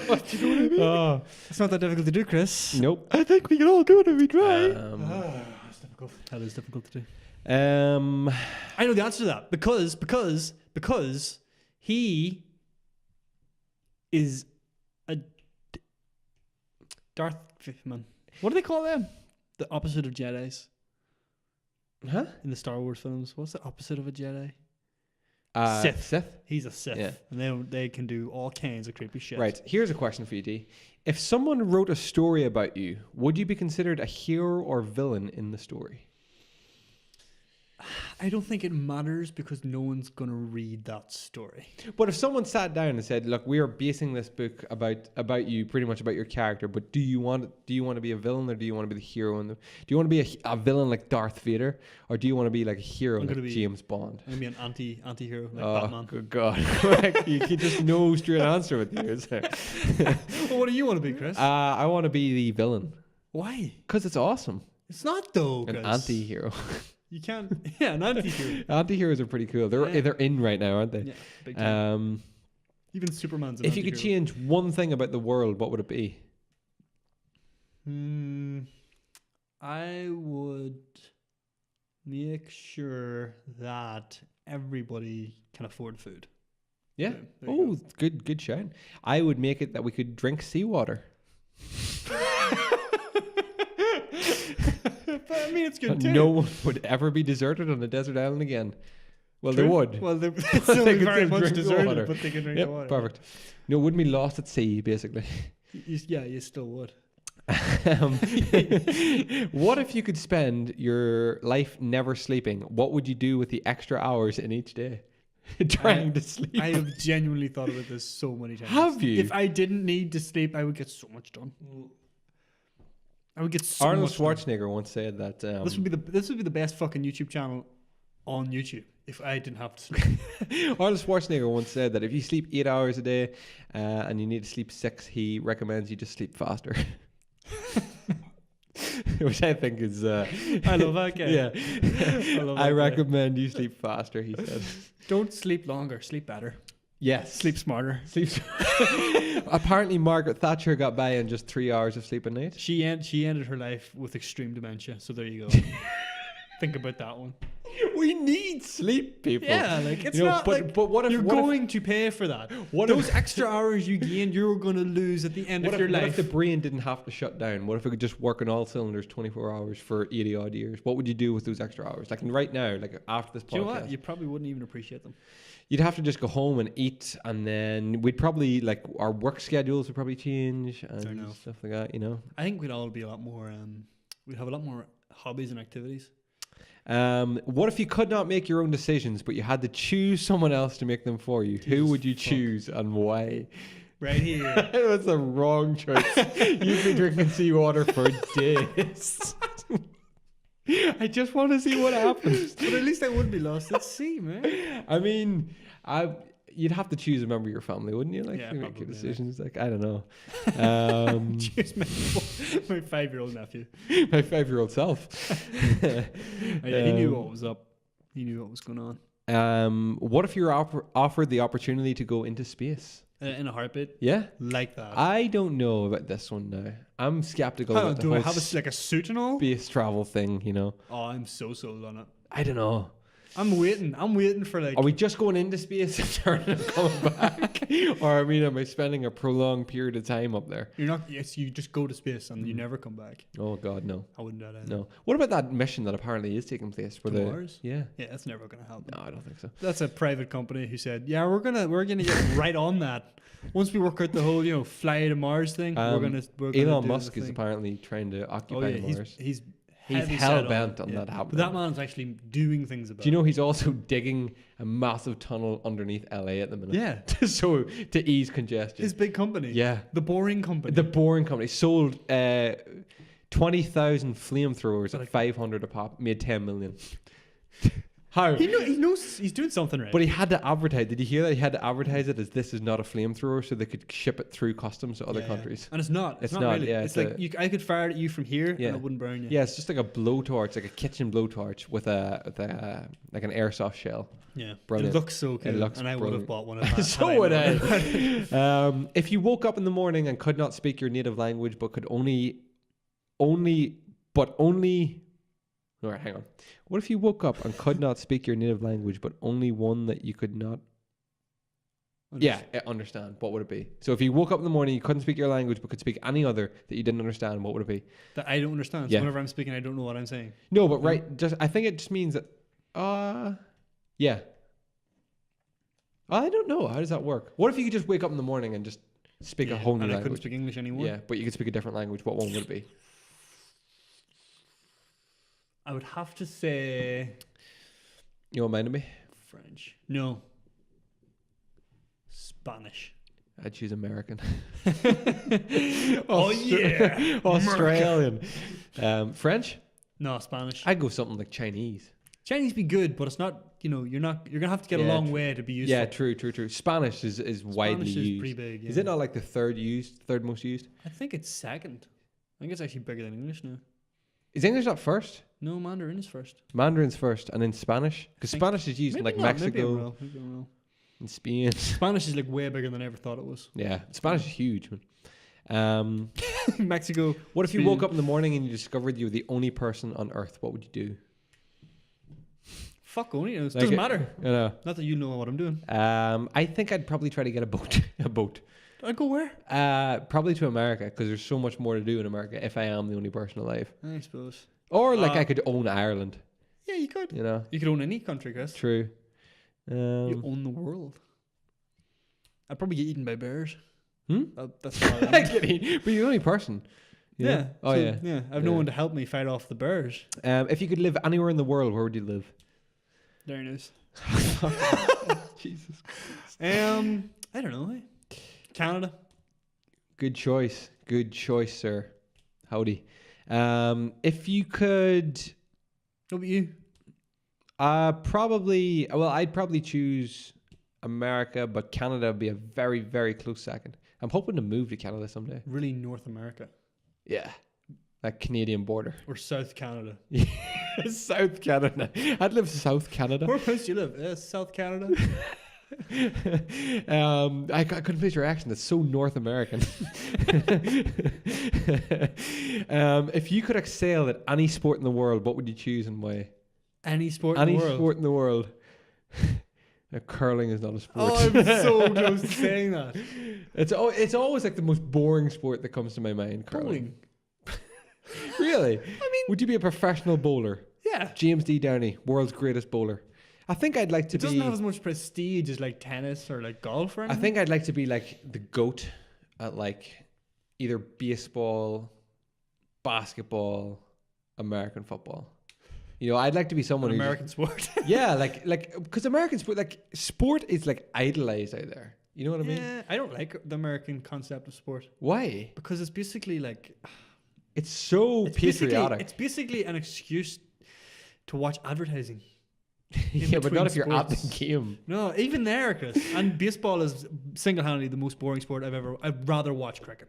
What, do you know what I mean? Oh. It's not that difficult to do, Chris. Nope. I think we can all do it if we try. That's difficult. That is difficult to do. I know the answer to that because he is a Darth man. What do they call them? The opposite of Jedis. Huh? In the Star Wars films, what's the opposite of a Jedi? Sith. He's a Sith, Yeah. and they can do all kinds of creepy shit. Right. Here's a question for you, D. If someone wrote a story about you, would you be considered a hero or villain in the story? I don't think it matters because no one's gonna read that story. But if someone sat down and said, "Look, we are basing this book about you, pretty much about your character, but do you want to be a villain or do you want to be the hero? Do you want to be a villain like Darth Vader, or do you want to be like a hero like James Bond? I'm gonna be an anti-hero like Batman. Good God! You can just no straight answer with you. Is there? Well, what do you want to be, Chris? I want to be the villain. Why? Because it's awesome. It's not though. An anti-hero. You can't. Yeah, an anti-hero. Anti-heroes are pretty cool. They're in right now, aren't they? Yeah, big time. Even Superman's an if you anti-hero. could change one thing about the world, what would it be? I would make sure that everybody can afford food. Yeah. There you go. Good shout. I would make it that we could drink seawater. But I mean, it's good too. No one would ever be deserted on a desert island again. Well, True. they would. Well, it's still They could very still much drink the deserted, water. but they can drink Yep, the water. perfect. No, wouldn't be lost at sea, basically. You still would. What if you could spend your life never sleeping? What would you do with the extra hours in each day? Trying to sleep. I have genuinely thought about this so many times. Have you? If I didn't need to sleep, I would get so much done. I would get so Arnold much done. Schwarzenegger once said that This would be the best fucking YouTube channel on YouTube if I didn't have to sleep. Arnold Schwarzenegger once said that if you sleep 8 hours a day and you need to sleep 6, he recommends you just sleep faster. Which I think is I love that guy. Yeah. I recommend you sleep faster, he said. Don't sleep longer, sleep better. Yes. Sleep smarter. Apparently Margaret Thatcher got by in just 3 hours of sleep a night. She ended her life with extreme dementia, so there you go. Think about that one. We need sleep, people. Yeah, like it's You know, not but what if you're going to pay for that. Those extra hours you gain, you're going to lose at the end of your life. What if the brain didn't have to shut down? What if it could just work on all cylinders 24 hours for 80 odd years? What would you do with those extra hours? Like right now, like after this podcast. Do you know what? You probably wouldn't even appreciate them. You'd have to just go home and eat, and then we'd probably like our work schedules would probably change and stuff like that. You know, I think we'd all be a lot more. We'd have a lot more hobbies and activities. What if you could not make your own decisions, but you had to choose someone else to make them for you? Who would you choose and why? Right here. That's the wrong choice. You've been drinking seawater for days. I just want to see what happens. But at least I wouldn't be lost at sea, man. I mean, you'd have to choose a member of your family, wouldn't you? Like, yeah, to make probably, your decisions. Like, I don't know. Choose my 5-year-old nephew. My 5-year-old self. Yeah, he knew what was up. He knew what was going on. What if you're offered the opportunity to go into space? In a heartbeat? Yeah. Like that. I don't know about this one now. I'm skeptical about do the I whole have a suit and all? space travel thing, you know. Oh, I'm so sold on it. I don't know. I'm waiting for like... Are we just going into space and turning and coming back? Or, I mean, am I spending a prolonged period of time up there? You're not... Yes, you just go to space and you never come back. Oh, God, no. I wouldn't do that either. No. What about that mission that apparently is taking place? To Mars? Yeah. Yeah, that's never going to happen. No, I don't think so. That's a private company who said, yeah, we're gonna get right on that. Once we work out the whole, fly to Mars thing, we're gonna Elon do Musk the is thing. apparently trying to occupy Mars. He's hell bent on that happening. But that man's actually doing things about it. Do you know he's also digging a massive tunnel underneath LA at the minute? Yeah. So to ease congestion. His big company. Yeah. The Boring Company. The Boring Company sold 20,000 flamethrowers at 500 a pop, made 10 million. How? He knows he's doing something right. But he had to advertise. Did you hear that? He had to advertise it as this is not a flamethrower, so they could ship it through customs to other countries. And it's not. It's not really. Yeah, it's like I could fire it at you from here and it wouldn't burn you. Yeah, it's just like a blowtorch, like a kitchen blowtorch with a like an airsoft shell. Yeah, brilliant. It looks so cool. It looks and I brilliant. would have bought one of that. So would I. If you woke up in the morning and could not speak your native language, but could only. No, All right, hang on. What if you woke up and could not speak your native language, but only one that you could not? Understand. What would it be? So if you woke up in the morning, you couldn't speak your language, but could speak any other that you didn't understand, what would it be? That I don't understand. Yeah. So whenever I'm speaking, I don't know what I'm saying. No, but I think it just means that. Yeah. I don't know. How does that work? What if you could just wake up in the morning and just speak a whole new and I language? couldn't speak English anymore. Yeah, but you could speak a different language. What one would it be? I would have to say You want mine to be? French. No. Spanish. I'd choose American. Oh yeah, Australian. French? No, Spanish. I'd go something like Chinese. Chinese be good, but it's not. You're gonna have to get a long way to be useful. Yeah, true. Spanish is widely Spanish used. is pretty big. Yeah. Is it not like the third most used? I think it's second. I think it's actually bigger than English now. Is English not first? No, Mandarin is first. Mandarin's first, and then Spanish, because Spanish is used in like Mexico Maybe I'm wrong. and Spain. Spanish is like way bigger than I ever thought it was. Yeah, Spanish is huge, man. Mexico. What if you woke up in the morning and you discovered you were the only person on Earth? What would you do? Fuck only. It doesn't matter. I know. Not that you know what I'm doing. I think I'd probably try to get a boat. I'd go where? Probably to America, because there's so much more to do in America if I am the only person alive. I suppose. Or like I could own Ireland. Yeah, you could. You know. You could own any country, Chris. True. You own the world. I'd probably get eaten by bears. That's But you're the only person. You know? Oh, so, yeah. Yeah. I've no one to help me fight off the bears. If you could live anywhere in the world, where would you live? There it is. Jesus. I don't know. Canada. Good choice, sir. Howdy. If you could, What about you? I'd probably choose America, but Canada would be a very, very close second. I'm hoping to move to Canada someday. Really, North America Yeah, that Canadian border. or South Canada? South Canada. I'd live South Canada. Where place do you live? South Canada. I couldn't place your accent. It's so North American. If you could excel at any sport in the world, what would you choose and why? Any sport in the world. Sport in the world. Curling is not a sport. Oh, I'm so close to saying that. It's always like the most boring sport that comes to my mind. Curling. Really? I mean, would you be a professional bowler? Yeah. James D. Downey, world's greatest bowler. I think I'd like to It doesn't have as much prestige as like tennis or like golf or anything. I think I'd like to be like the GOAT at like either baseball, basketball, American football. You know, I'd like to be someone who's American sport. Yeah, like because American sport, like sport is like idolized out there. You know what I mean? Yeah, I don't like the American concept of sport. Why? Because it's basically like it's so patriotic. It's basically an excuse to watch advertising. Yeah, but not if you're at sports. the game. No, even there, Chris. And baseball is single-handedly the most boring sport I'd rather watch cricket.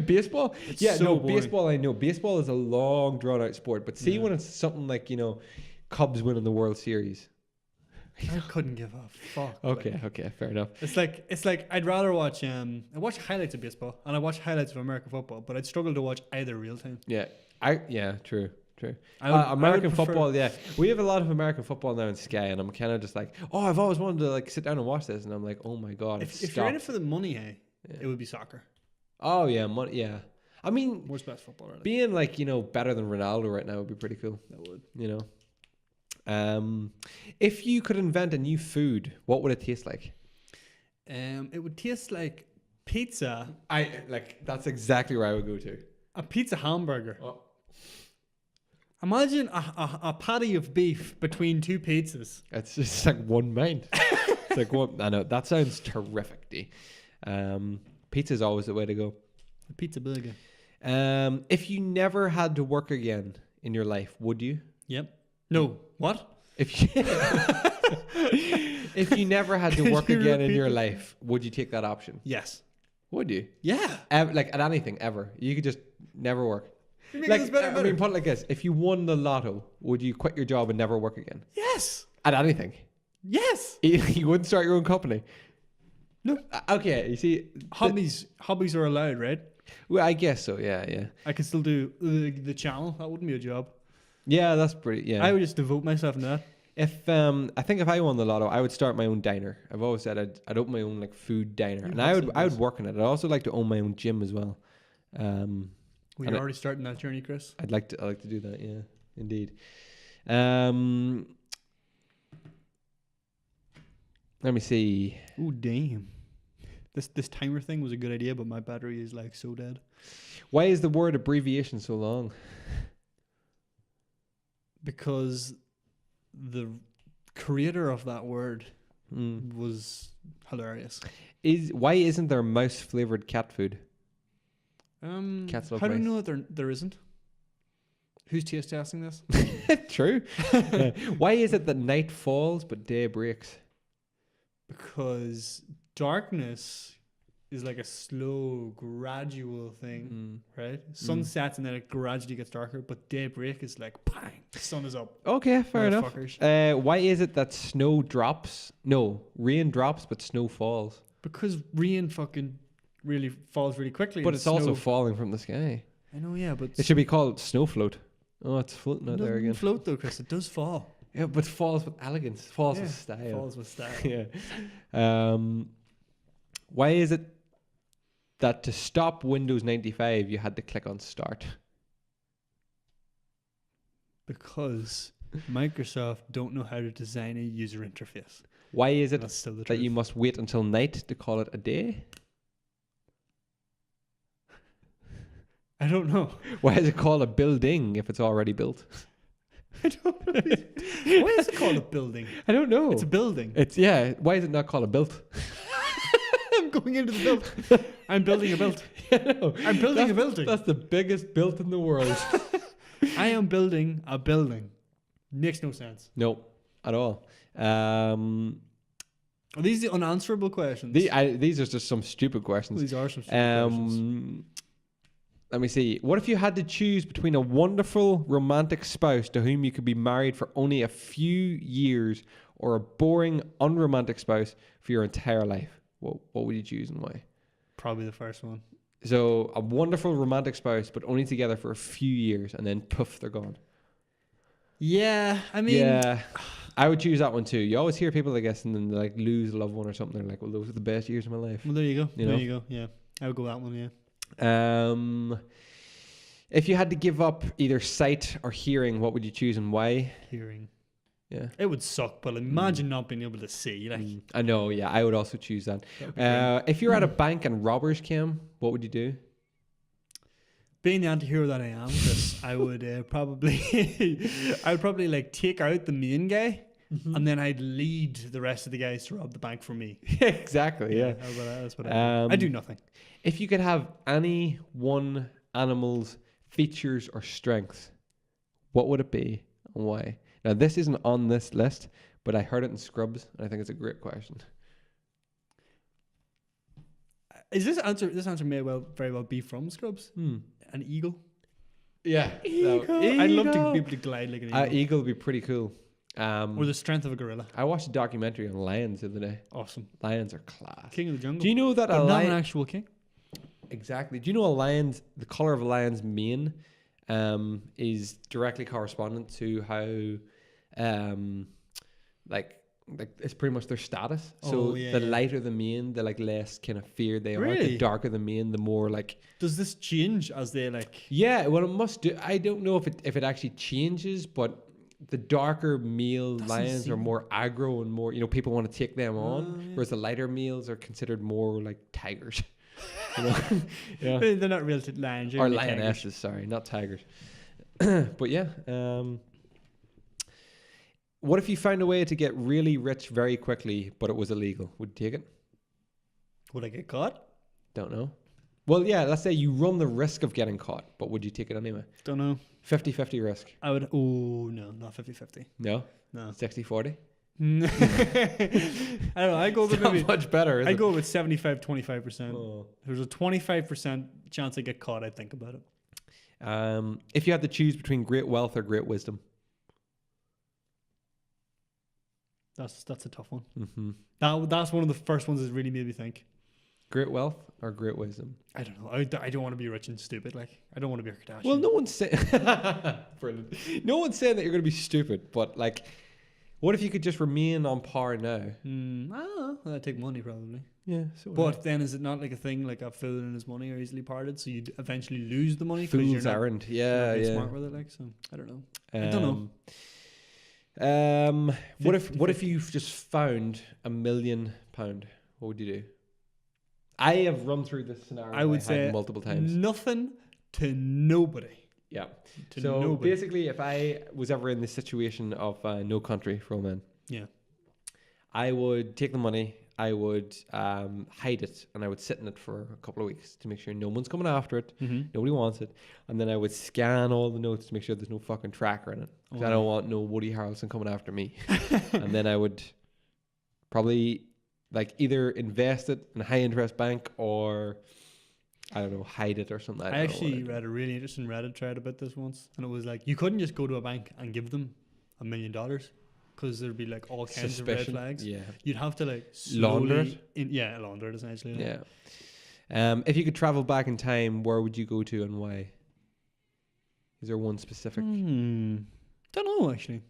Baseball? It's Yeah, so no, boring. baseball I know. Baseball is a long, drawn-out sport. But see when it's something like, you know, Cubs winning the World Series. I couldn't give a fuck. Okay, fair enough. It's like I'd rather watch I watch highlights of baseball and I watch highlights of American football, but I'd struggle to watch either real time. Yeah, true. I American would prefer- football, yeah. We have a lot of American football now in Sky, and I'm kind of just like, oh, I've always wanted to like sit down and watch this, and I'm like, oh my god, If you're in it for the money, it would be soccer. Oh yeah, money, yeah. I mean, World's best football, really. being like, you know, better than Ronaldo right now would be pretty cool. That would. You know, if you could invent a new food, what would it taste like? It would taste like pizza. That's exactly where I would go to. A pizza hamburger. Oh. Imagine a patty of beef between two pizzas. It's just like one mind. It's like one. I know that sounds terrific, D. Pizza is always the way to go. A pizza burger. If you never had to work again in your life, would you? Yep. No. What? If you if you never had to work again in your life, would you take that option? Yes. Would you? Yeah. Like at anything ever, you could just never work. Like, I mean, put it like this: if you won the lotto, would you quit your job and never work again? Yes. At anything? Yes. You wouldn't start your own company. No. Okay, you see, Hobbies are allowed, right? well, I guess so. Yeah. I could still do the channel. That wouldn't be a job. Yeah, that's pretty. Yeah. I would just devote myself to that. If I think if I won the lotto, I would start my own diner. I've always said I'd open my own like food diner, You and have I would said I would this. work in it. I'd also like to own my own gym as well. We're And already starting that journey, Chris. I'd like to do that. Yeah, indeed. Let me see. Oh damn! This timer thing was a good idea, but my battery is like so dead. Why is the word abbreviation so long? Because the creator of that word Mm. was hilarious. Why isn't there mouse flavored cat food? Cats love How do we mice. know that there isn't? Who's taste testing this? True. Why is it that night falls but day breaks? Because darkness is like a slow, gradual thing, right? Sun sets and then it gradually gets darker, but daybreak is like bang, the sun is up. Okay, fair enough. Motherfuckers. Why is it that rain drops but snow falls? Because rain fucking really falls really quickly. But and it's also snow- falling from the sky. I know, yeah, but It should be called snow float. Oh, it's floating out there again. Float though, Chris. It does fall. Yeah, but falls with elegance. Falls Yeah, with style. Falls with style. Yeah. Why is it that to stop Windows 95 you had to click on start? Because Microsoft don't know how to design a user interface. Why is it That's still the that truth. you must wait until night to call it a day? I don't know. Why is it called a building if it's already built? I don't know. Why is it called a building? I don't know. It's a building. Why is it not called a built? I'm going into the build. I'm building a build. I'm building a building. That's the biggest built in the world. I am building a building. Makes no sense. No, at all. Are these the unanswerable questions? These are just some stupid questions. These are some stupid questions. Let me see. What if you had to choose between a wonderful romantic spouse to whom you could be married for only a few years or a boring unromantic spouse for your entire life? What would you choose and why? Probably the first one. So a wonderful romantic spouse, but only together for a few years, and then poof, they're gone. Yeah, I mean, Yeah, I would choose that one too. You always hear people, I guess, and then they like lose a loved one or something. They're like, "Well, those are the best years of my life." well, there you go. You There know? you go. Yeah, I would go that one. Yeah. If you had to give up either sight or hearing, what would you choose and why? Hearing. Yeah. It would suck, but imagine not being able to see. Like, I know, yeah, I would also choose that. that would be great. If you're at a bank and robbers came, what would you do? Being the anti-hero that I am, Chris, I would probably, I would probably like take out the main guy, and then I'd lead the rest of the guys to rob the bank for me. Exactly, yeah. That's what I do. I do nothing. If you could have any one animal's features or strengths, what would it be and why? Now, this isn't on this list, but I heard it in Scrubs, and I think it's a great question. Is this answer? This answer may very well be from Scrubs. An eagle. Yeah. Eagle. I'd love to be able to glide like an eagle. Eagle would be pretty cool. Or the strength of a gorilla. I watched a documentary on lions the other day. Awesome. Lions are class. King of the jungle. Do you know that but a not lion... an actual king? Exactly. Do you know the color of a lion's mane is directly correspondent to how like it's pretty much their status. So the lighter the mane, the like less kind of feared they are. Really? The darker the mane, the more like. Does this change as they like? Yeah, well, it must do. I don't know if it actually changes, but the darker male lions are more aggro and more. People want to take them on, whereas the lighter males are considered more like tigers. Yeah. They're not real lions. Or lionesses, sorry, not tigers. But yeah, what if you found a way to get really rich very quickly, but it was illegal? Would you take it? Would I get caught? Don't know. Well, yeah, let's say you run the risk of getting caught, but would you take it anyway? Don't know. 50-50 risk. I would. Oh no, not 50-50. No? No. 60-40? I don't know. I go with Not maybe. much better, is I it? go with 75-25%. Oh. If there's a 25% chance I get caught, I'd think about it. If you had to choose between great wealth or great wisdom? That's a tough one. Mm-hmm. That's one of the first ones that really made me think. Great wealth or great wisdom? I don't know. I don't want to be rich and stupid. Like, I don't want to be a Kardashian. Well, no one's saying brilliant. No one's saying that you're going to be stupid, but like, what if you could just remain on par now? I don't know. That'd take money probably. Yeah. So But then is it not like a thing like a fool and his money are easily parted, so you'd eventually lose the money? 'cause you're fools not- aren't. you're Yeah, not being yeah. smart with it, like, so I don't know. I don't know. What if you've just found £1 million? What would you do? I have run through this scenario. I would in my head say multiple times. nothing to nobody. Yeah. To So nobody. basically, if I was ever in this situation of no country for all men, Yeah. I would take the money, I would hide it, and I would sit in it for a couple of weeks to make sure no one's coming after it, nobody wants it, and then I would scan all the notes to make sure there's no fucking tracker in it, because I don't want no Woody Harrelson coming after me. And then I would probably like either invest it in a high interest bank or I don't know, hide it or something. I don't know actually what read a really interesting Reddit thread about this once, and it was like you couldn't just go to a bank and give them $1 million because there'd be like all kinds of red Suspicion. flags. Yeah. You'd have to like Launder slowly launder it essentially. Yeah. If you could travel back in time, where would you go to and why? Is there one specific? Don't know actually.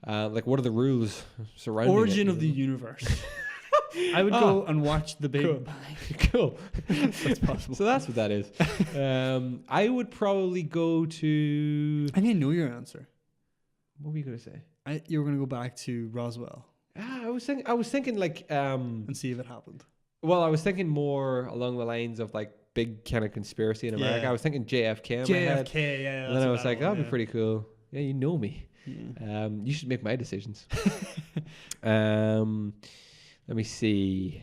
Like, what are the rules surrounding Origin it, of the you universe. I would go and watch the Big Cool. Bang. Cool. That's possible. So that's what that is. I would probably go to. I didn't know your answer. What were you gonna say? You were going to go back to Roswell I was thinking like. and see if it happened. Well, I was thinking more along the lines of like big kind of conspiracy in America. Yeah. I was thinking JFK in my head. JFK, yeah. And then I was like, that'd be pretty cool. Yeah, you know me. Yeah. You should make my decisions. Let me see.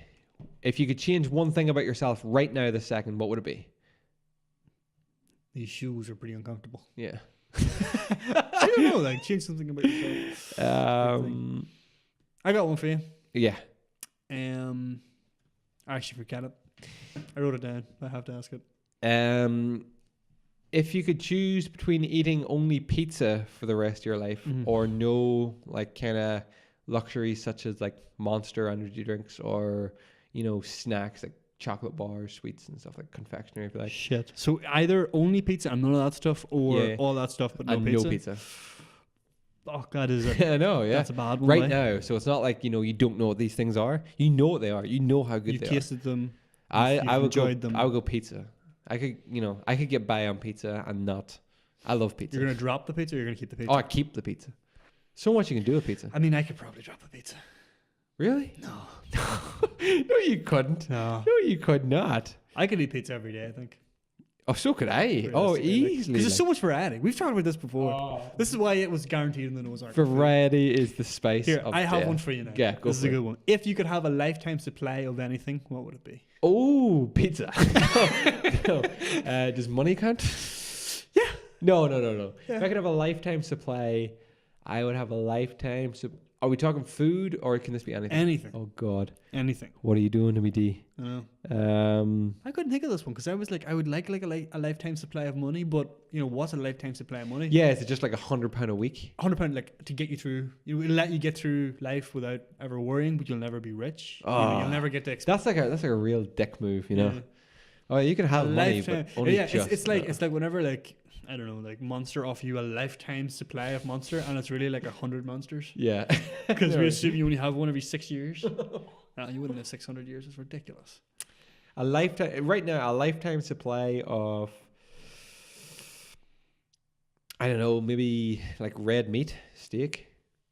If you could change one thing about yourself right now, this second, what would it be? These shoes are pretty uncomfortable. Yeah. I don't know, like change something about yourself. I got one for you. Yeah. I actually forget it. I wrote it down. I have to ask it. If you could choose between eating only pizza for the rest of your life or no like kind of luxuries such as like Monster energy drinks or, you know, snacks like chocolate bars, sweets and stuff like confectionery, if you like. Shit. So either only pizza and none of that stuff or all that stuff but no and pizza? no pizza. Oh, God, is it? I know, yeah. That's a bad one. Right like. now. So it's not like, you know, you don't know what these things are. You know what they are. You know how good You've they tasted them. are. You've I would enjoyed go, them. I would go pizza. I could get by on pizza and not. I love pizza. You're going to drop the pizza or you're going to keep the pizza? Oh, I keep the pizza. So much you can do with pizza. I mean, I could probably drop the pizza. Really? No. No, you couldn't. No. No, you could not. I could eat pizza every day, I think. Oh, so could I. Oh, easily. Because there's so much variety. We've talked about this before. This is why it was guaranteed in the Noah's Ark. Variety is the spice. Here, of I have death. one for you now. Yeah, go This is for a it. good one. If you could have a lifetime supply of anything, what would it be? Oh, pizza. No. Does money count? Yeah. No. Yeah. If I could have a lifetime supply, I would have a lifetime. Are we talking food or can this be anything? Anything. Oh God. Anything. What are you doing to me, D? I know. I couldn't think of this one because I was like, I would like a lifetime supply of money, but you know, what's a lifetime supply of money? Yeah, is it just like £100 a week? £100 like to get you through. It'll let you get through life without ever worrying, but you'll never be rich. Oh. You'll never get to. That's like a real dick move, you know. Oh, you can have money, but only just. It's like whenever like I don't know, like Monster offer you a lifetime supply of Monster, and it's really like 100 monsters. Yeah. Because we assume you only have one every 6 years. You wouldn't live 600 years. It's ridiculous. A lifetime supply of, I don't know, maybe like red meat, steak.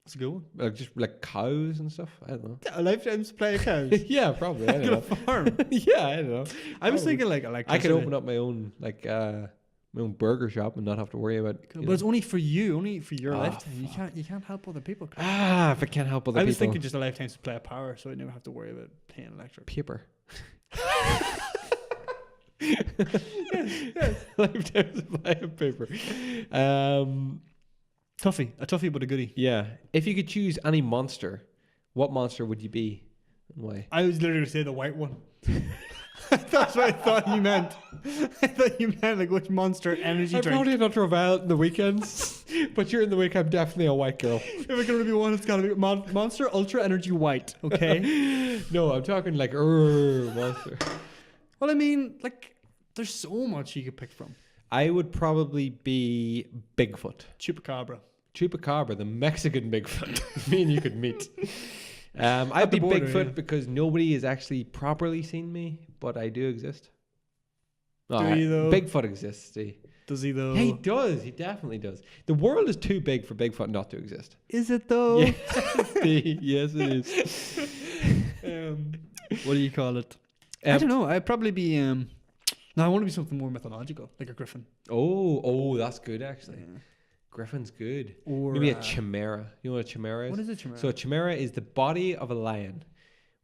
That's a good one. Like just like cows and stuff. I don't know. A lifetime supply of cows. Yeah, probably. I don't know. Farm. Yeah, I don't know. I was thinking like I could open up my own my own burger shop and not have to worry about. But it's only for you, only for your Oh, lifetime. You can't help other people. If I can't help other I people. was thinking just a lifetime supply of power, so I never have to worry about paying electric. Paper. Yes. Lifetime supply of paper. A toughie, but a goodie. Yeah. If you could choose any monster, what monster would you be and why? I was literally going to say the white one. That's what I thought you meant. I thought you meant like which Monster energy I'm drink. probably not Ravel in the weekends. But during the week, I'm definitely a white girl. If we're gonna be one, it's gotta be Monster Ultra Energy White. Okay. No, I'm talking like Monster. Well, I mean, like, there's so much you could pick from. I would probably be Bigfoot. Chupacabra. Chupacabra, the Mexican Bigfoot. Me and you could meet. I'd be border, Bigfoot yeah. because nobody has actually properly seen me, but I do exist. Do you though? Bigfoot exists, see. Does he though? Yeah, he does. He definitely does. The world is too big for Bigfoot not to exist. Is it though? Yes, yes it is. What do you call it? I don't know. I'd probably be. No, I want to be something more mythological, like a griffin. Oh, that's good actually. Yeah. Griffin's good. Or maybe a chimera. You know what a chimera is? What is a chimera? So a chimera is the body of a lion,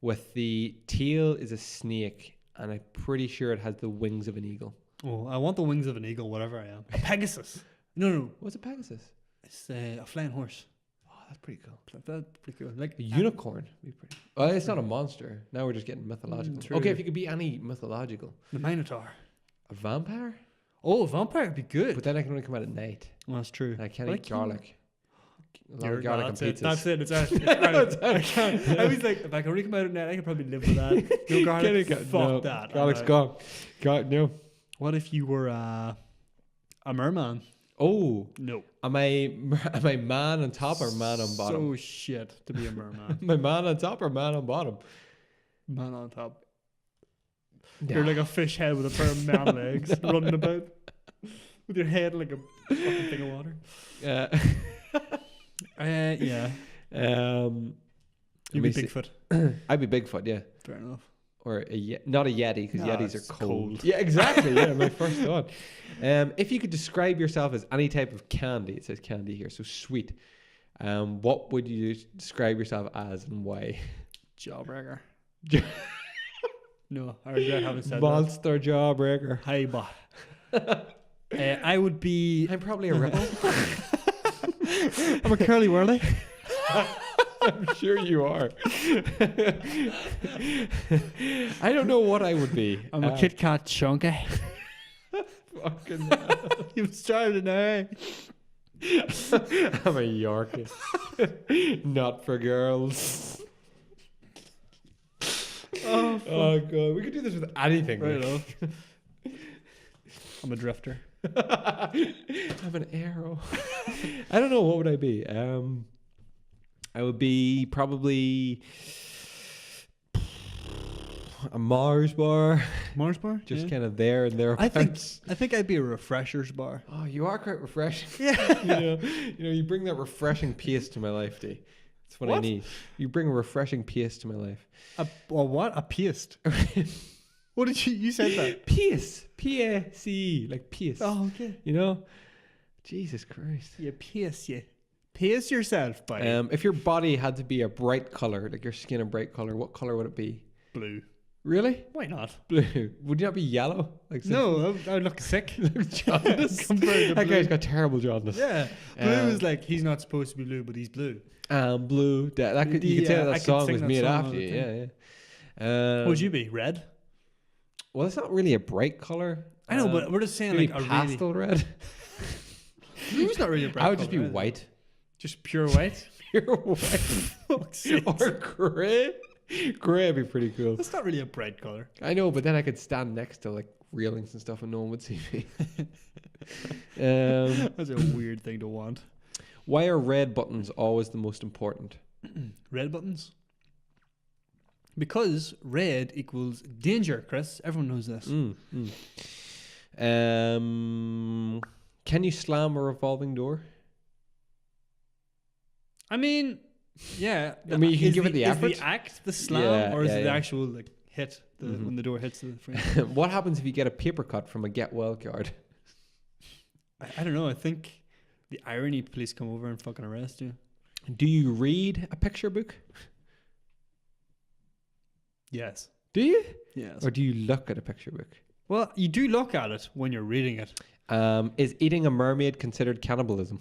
with the tail is a snake, and I'm pretty sure it has the wings of an eagle. Oh, I want the wings of an eagle, whatever I am. A Pegasus. No. What's a Pegasus? It's a flying horse. Oh, that's pretty cool. That's pretty cool. Like A unicorn. Would be pretty. Oh, it's not a monster. Now we're just getting mythological. True. Okay, if you could be any mythological. The Minotaur. A vampire? Oh, a vampire would be good. But then I can only come out at night. Well, that's true. And I can't But eat garlic. A lot You're- of garlic no, and that's pizzas. it. That's it. I can't. I was like, if I can only come out at night, I could probably live with that. No garlic. Fuck no, that. Garlic's I'm gone. No. What if you were a merman? Oh, No. am I man on top or man on bottom? So shit to be a merman. Am I man on top or man on bottom? Man on top. Yeah. You're like a fish head with a pair of man legs running about with your head like a fucking thing of water. Yeah. You'd be let me see. Bigfoot. I'd be Bigfoot, yeah. Fair enough. Or not a Yeti, because No, Yetis it's are cold. cold. Yeah, exactly. Yeah, my first thought. If you could describe yourself as any type of candy, it says candy here, so sweet. What would you describe yourself as and why? Jawbreaker. No, I regret having said Monster jawbreaker. that. Hi, bot. I would be. I'm probably a rebel. I'm a curly whirly. I'm sure you are. I don't know what I would be. I'm a Kit Kat chunky. Fucking You've started now. I'm a Yorkie. Not for girls. Oh god, we could do this with anything. Right off. I'm a drifter. I'm an arrow. I don't know, what would I be? I would be probably a Mars bar. Mars bar? Just Yeah. kind of there and there. I think I'd be a refreshers bar. Oh, you are quite refreshing. Yeah. you bring that refreshing pace to my life, D. That's what I What? need. You bring a refreshing pace to my life. A what? A paste. What did you said that? Pace. P-A-C-E. Like pace. Oh, okay. You know? Jesus Christ. You pace you. Pace yourself, buddy. If your body had to be a bright color, like your skin a bright color, what color would it be? Blue. Really? Why not? Blue. Would you not be yellow? Like No, I would look sick. jaundice. Compared to That blue. guy's got terrible jaundice. Yeah. Blue is like, he's not supposed to be blue, but he's blue. Blue. That could, you could say Yeah, I that could song sing was that made song all after the you. time. Yeah. What would you be? Red? Well, it's not really a bright color. I know, but we're just saying maybe like a pastel red. Blue's not really a bright I would just be colour, is it? white. Just pure white? Pure white. Fuck's sake. Or grey. Grey would be pretty cool. That's not really a bright colour. I know, but then I could stand next to like railings and stuff and no one would see me. That's a weird thing to want. Why are red buttons always the most important? Red buttons? Because red equals danger, Chris. Everyone knows this. Can you slam a revolving door? I mean, yeah. I mean, you can Is give it the effort. Is the act the slam, Yeah, or is yeah, it the yeah. actual like hit Mhm. when the door hits the frame? What happens if you get a paper cut from a get well card? I don't know. I think the irony police come over and fucking arrest you. Do you read a picture book? Yes. Do you? Yes. Or do you look at a picture book? Well, you do look at it when you're reading it. Is eating a mermaid considered cannibalism?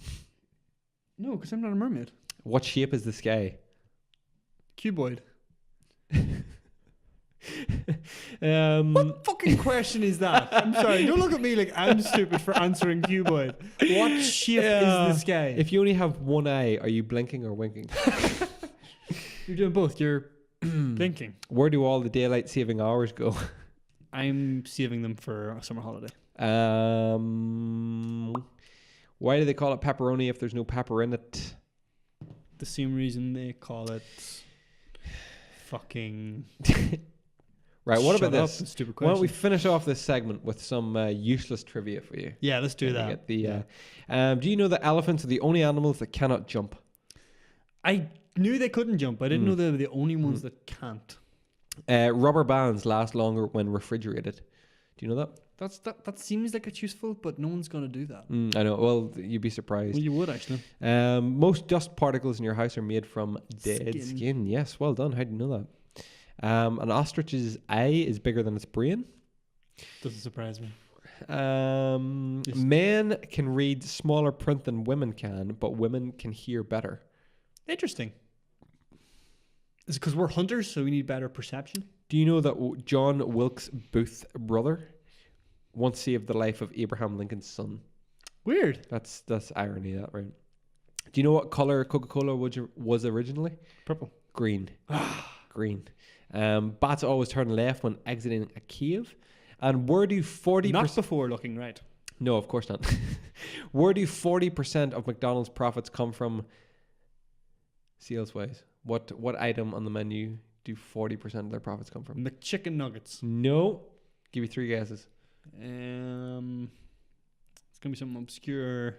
No, because I'm not a mermaid. What shape is the sky? Cuboid. What fucking question is that? I'm sorry. Don't look at me like I'm stupid for answering cuboid. What shape is the sky? If you only have one eye, are you blinking or winking? You're doing both. You're blinking. Where do all the daylight saving hours go? I'm saving them for a summer holiday. Why do they call it pepperoni if there's no pepper in it? The same reason they call it fucking... Right, what Shut about up, this? stupid Why don't we question. finish off this segment with some useless trivia for you? Yeah, let's do Let me that. get the, do you know that elephants are the only animals that cannot jump? I knew they couldn't jump. I didn't know they were the only ones that can't. Rubber bands last longer when refrigerated. Do you know that? That seems like it's useful, but no one's going to do that. I know. Well, you'd be surprised. Well, you would actually. Most dust particles in your house are made from dead Skin. skin. Yes, well done. How do you know that? An ostrich's eye is bigger than its brain. Doesn't surprise me. Men can read smaller print than women can, but women can hear better. Interesting. Is it because we're hunters, so we need better perception? Do you know that John Wilkes Booth's brother once saved the life of Abraham Lincoln's son? Weird. That's irony, that, right? Do you know what color Coca-Cola was originally? Purple. Green. Green. Bats always turn left when exiting a cave. And where do 40%... Not before looking right. No, of course not. Where do 40% of McDonald's profits come from sales-wise? What item on the menu do 40% of their profits come from? McChicken nuggets. No. Give you 3 guesses. It's gonna be something obscure.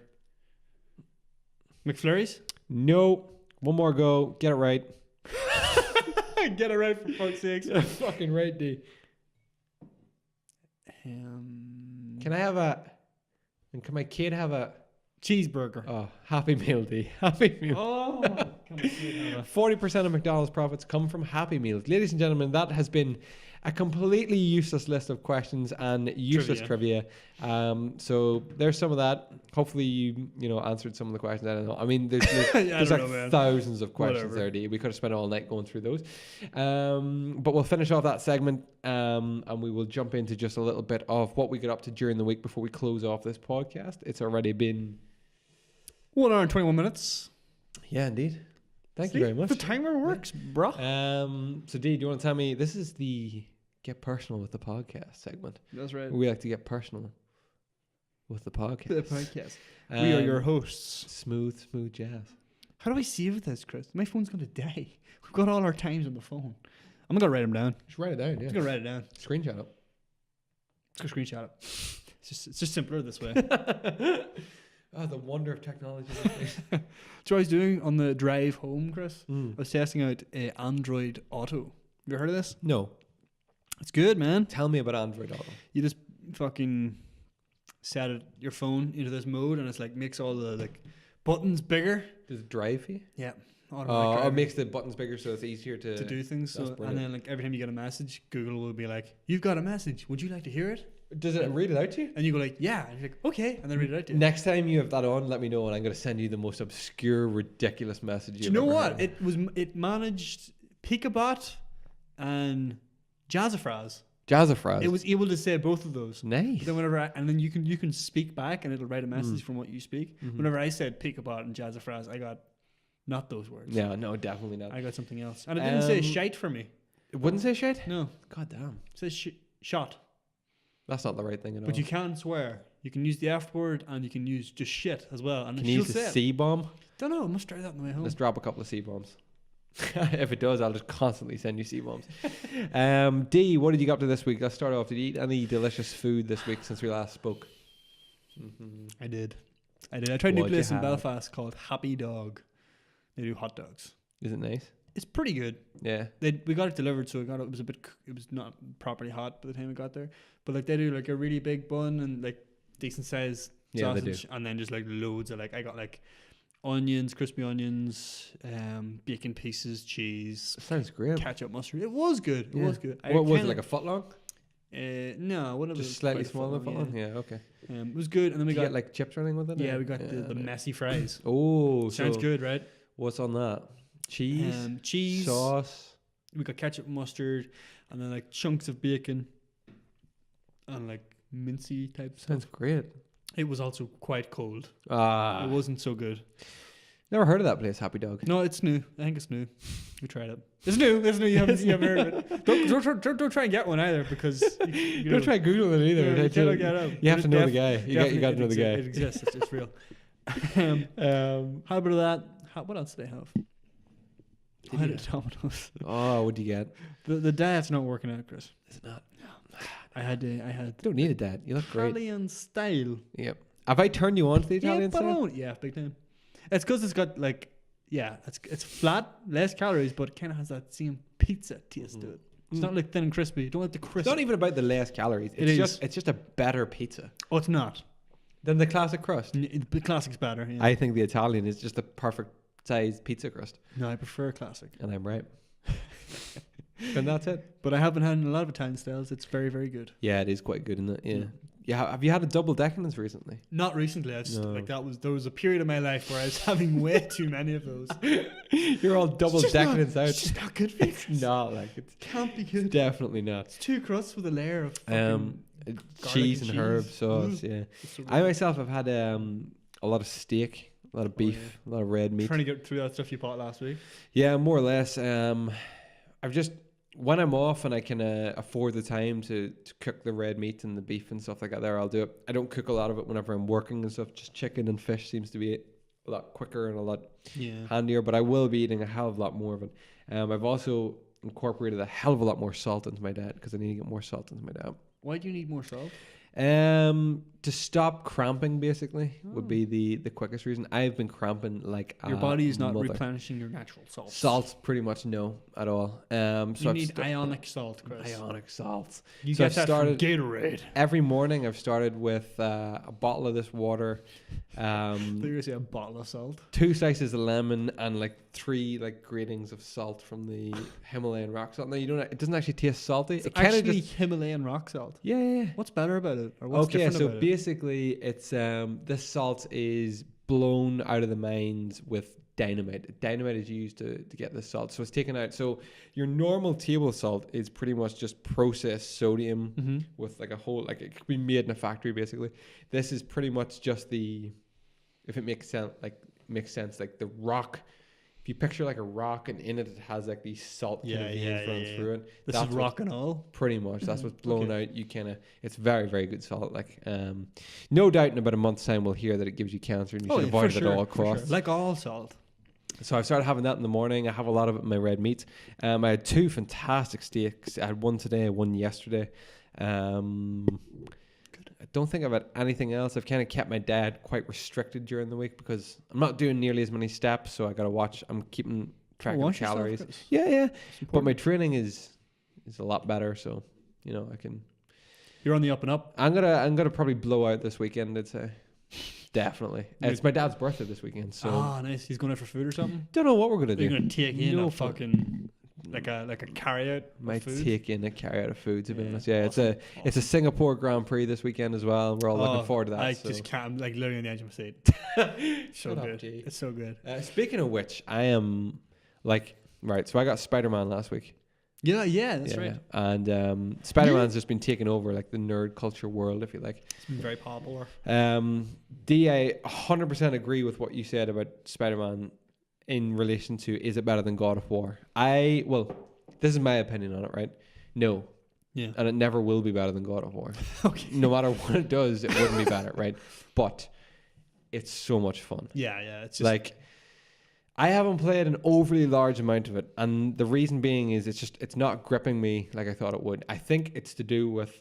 McFlurries? No. One more go. Get it right. Get it right for fuck's sakes. Fucking right, D. Can I have and can my kid have a cheeseburger? Oh, Happy Meal, D. Happy Meal. Oh, come on. 40% of McDonald's profits come from Happy Meals. Ladies and gentlemen, that has been a completely useless list of questions and useless trivia. So there's some of that. Hopefully you answered some of the questions. I don't know. I mean, there's like thousands of questions there, D. We could have spent all night going through those. But we'll finish off that segment and we will jump into just a little bit of what we got up to during the week before we close off this podcast. It's already been 1 hour and 21 minutes. Yeah, indeed. Thank you very much. The timer works, bro. So, Dee, do you want to tell me, this is the Get Personal with the Podcast segment. That's right. We like to get personal with the podcast. The podcast. We are your hosts. Smooth jazz. How do I save this, Chris? My phone's going to die. We've got all our times on the phone. I'm going to write them down. Just write it down, yeah. I'm just going to write it down. Screenshot it. Let's go screenshot it. It's just simpler this way. Oh, the wonder of technology. So what I was doing on the drive home, Chris, I was testing out Android Auto. Have you heard of this? No. It's good, man. Tell me about Android Auto. You just fucking set your phone into this mode, and it's like makes all the buttons bigger. Does it drive you? Yeah. It makes the buttons bigger so it's easier to do things. So, and brilliant. then like every time you get a message, Google will be like, "You've got a message. Would you like to hear it?" Does it read it out to you? And you go like, "Yeah," and you're like, "Okay," and then read it out to you. Next time you have that on, let me know, and I'm going to send you the most obscure, ridiculous message. Do you know what? It managed Peekabot and Jazzafraz. Jazzafraz. It was able to say both of those. Nice. But then then you can speak back, and it'll write a message from what you speak. Mm-hmm. Whenever I said Peekabot and Jazzafraz, I got not those words. Yeah, no, definitely not. I got something else, and it didn't say shite for me. It wouldn't say shit? No, God damn. it says shot. That's not the right thing at all. But you can swear. You can use the F word, and you can use just shit as well. And Can you use the C-bomb? Don't know. I must try that on the way home. Let's drop a couple of C-bombs. If it does, I'll just constantly send you C-bombs. D, what did you get up to this week? Let's start off. Did you eat any delicious food this week since we last spoke? Mm-hmm. I did. I tried a new What'd you place in have? Belfast called Happy Dog. They do hot dogs. Is it nice? It's pretty good. Yeah. We got it delivered, so it was not properly hot by the time it got there. But like they do like a really big bun and like decent size sausage, and then just like loads of I got like onions, crispy onions, bacon pieces, cheese. Sounds great. Ketchup, mustard. It was good. It was good. What was it, like a foot long? No, whatever. Just slightly smaller than a foot long? Yeah, okay. It was good, and then we Did you got get like chips or anything with it? yeah, or? we got the messy fries. Oh, Sounds so good, right? What's on that? Cheese, Cheese, sauce. We got ketchup, mustard, and then like chunks of bacon, and like mincy type stuff. Sounds great. It was also quite cold. Ah, It wasn't so good. never heard of that place, Happy Dog. No, it's new. I think it's new. We tried it. It's new. It's new. You haven't heard of it. Don't try and get one either, because you Don't try Googling it either. You cannot get out. You have to know the guy. You got to know the guy. It exists. It's real. How about that? What else did I have? I had a Domino's. Oh, what do you get? The diet's not working out, Chris. Is it not? I had. You don't need a dad. You look great. Italian style. Yep. Have I turned you on to the Italian style? Yeah, big time. It's because it's got like, it's flat, less calories, but it kind of has that same pizza taste to it. It's not like thin and crispy. You don't like the crisp. It's not even about the less calories. It's just a better pizza Oh, it's not. than the classic crust. The classic's better. Yeah. I think the Italian is just the perfect size pizza crust, No, I prefer classic. and I'm right. And that's it. But I haven't had a lot of Italian styles. It's very, very good. Yeah, it is quite good, isn't it? Yeah. Yeah. Have you had a double decadence recently? Not recently. I just No. like there was a period of my life where I was having way too many of those. You're all double It's just decadence out. It's just not good for you. It's not like it's Can't be good. definitely not. It's two crusts with a layer of fucking Cheese and and herb cheese. sauce. Yeah. It's so I good. myself have had a lot of steak, a lot of beef, a lot of red meat. Trying to get through that stuff you bought last week. Yeah, more or less. I've just when I'm off and I can afford the time to cook the red meat and the beef and stuff like that, I'll do it. I don't cook a lot of it whenever I'm working and stuff. Just chicken and fish seems to be a lot quicker and a lot handier. But I will be eating a hell of a lot more of it. I've also incorporated a hell of a lot more salt into my diet because I need to get more salt into my diet. Why do you need more salt? To stop cramping basically would be the quickest reason. I've been cramping like Your body is not mother. replenishing your natural salt. Salts pretty much no at all. So You I've need ionic salt, Chris. ionic salts. You So get I've that started- from Gatorade. Every morning I've started with a bottle of this water, I thought you were going to say a bottle of salt. 2 slices of lemon, and like 3 like gratings of salt from the Himalayan rock salt. Now it doesn't actually taste salty. It's It kind of actually just Himalayan rock salt. yeah. What's better about it? Or what's Okay, different so about it? basically it's this salt is blown out of the mines with dynamite. Dynamite is used to get this salt. So it's taken out. So your normal table salt is pretty much just processed sodium with like a whole, like it could be made in a factory basically. This is pretty much just if it makes sense, like the rock. If you picture like a rock and in it has like these salt kind of veins running through it. This that's is rock and all. Pretty much. That's what's blown out. You it's very, very good salt. Like, no doubt in about a month's time we'll hear that it gives you cancer and you should avoid it at all costs. Like all salt. So I've started having that in the morning. I have a lot of it in my red meat. I had 2 fantastic steaks. I had one today, one yesterday. I don't think I've had anything else. I've kind of kept my diet quite restricted during the week because I'm not doing nearly as many steps. So I got to watch. I'm keeping track of calories. Yeah. But my training is a lot better. So, I can. You're on the up and up. I'm gonna probably blow out this weekend. I'd say. Definitely. It's my dad's birthday this weekend. So. Nice. He's going out for food or something? Don't know what we're gonna do. You're going to take in No a fucking like a carry out. Might food? take in a carry out of food, to be honest. Yeah, awesome. it's a Singapore Grand Prix this weekend as well. We're all looking forward to that. I so. just can't. I'm like literally on the edge of my seat. So Shut up, good. G. It's so good. Speaking of which, I am like right. So I got Spider-Man last week. Yeah, that's right. And Spider-Man's just been taking over like the nerd culture world, if you like. It's been very popular. D, I 100% agree with what you said about Spider-Man in relation to is it better than God of War? This is my opinion on it, right? No. Yeah. And it never will be better than God of War. Okay. No matter what it does, it wouldn't be better, right? But it's so much fun. Yeah. It's just Like, I haven't played an overly large amount of it, and the reason being is it's not gripping me like I thought it would. I think it's to do with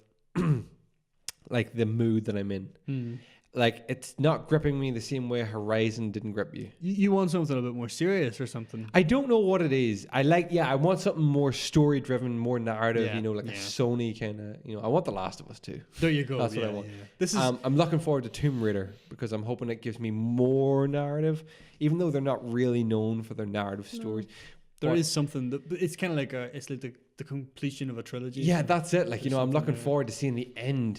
like the mood that I'm in. Like, it's not gripping me the same way Horizon didn't grip you. You want something a bit more serious or something. I don't know what it is. I want something more story driven, more narrative, Yeah, like a Sony kind of, I want The Last of Us too. There you go. That's what I want. Yeah. This is I'm looking forward to Tomb Raider because I'm hoping it gives me more narrative, even though they're not really known for their narrative stories. there is something that it's kind of like it's like the completion of a trilogy. Yeah, that's it. Like, There's I'm looking something there. forward to seeing the end,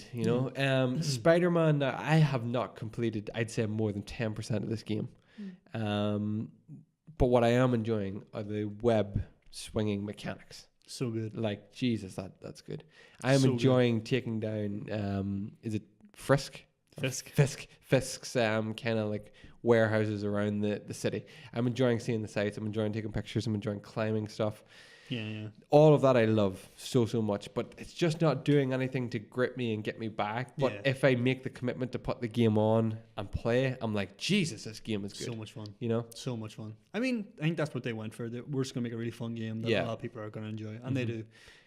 Spider-Man, I have not completed, I'd say, more than 10% of this game. But what I am enjoying are the web swinging mechanics. So good. Like, Jesus, that's good. I'm So enjoying taking down, is it Fisk's kind of like warehouses around the city. I'm enjoying seeing the sites. I'm enjoying taking pictures. I'm enjoying climbing stuff. Yeah. All of that I love so much, but it's just not doing anything to grip me and get me back. But if I make the commitment to put the game on and play, I'm like, Jesus, this game is good. So much fun. You know? So much fun. I mean, I think that's what they went for. We're just going to make a really fun game that a lot of people are going to enjoy. And they do.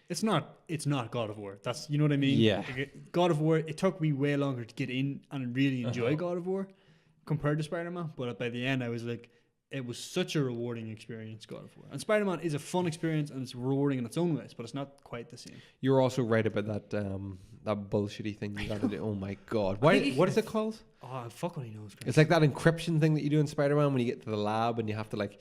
It's not God of War. That's, you know what I mean? Yeah. Like, God of War, it took me way longer to get in and really enjoy God of War compared to Spider-Man. But by the end, I was like, it was such a rewarding experience, God of War. And Spider-Man is a fun experience and it's rewarding in its own ways, but it's not quite the same. You're also right about that that bullshitty thing you got to do. Oh my God. Why? What is it called? Oh, fuck what he knows. Chris. It's like that encryption thing that you do in Spider-Man when you get to the lab and you have to like,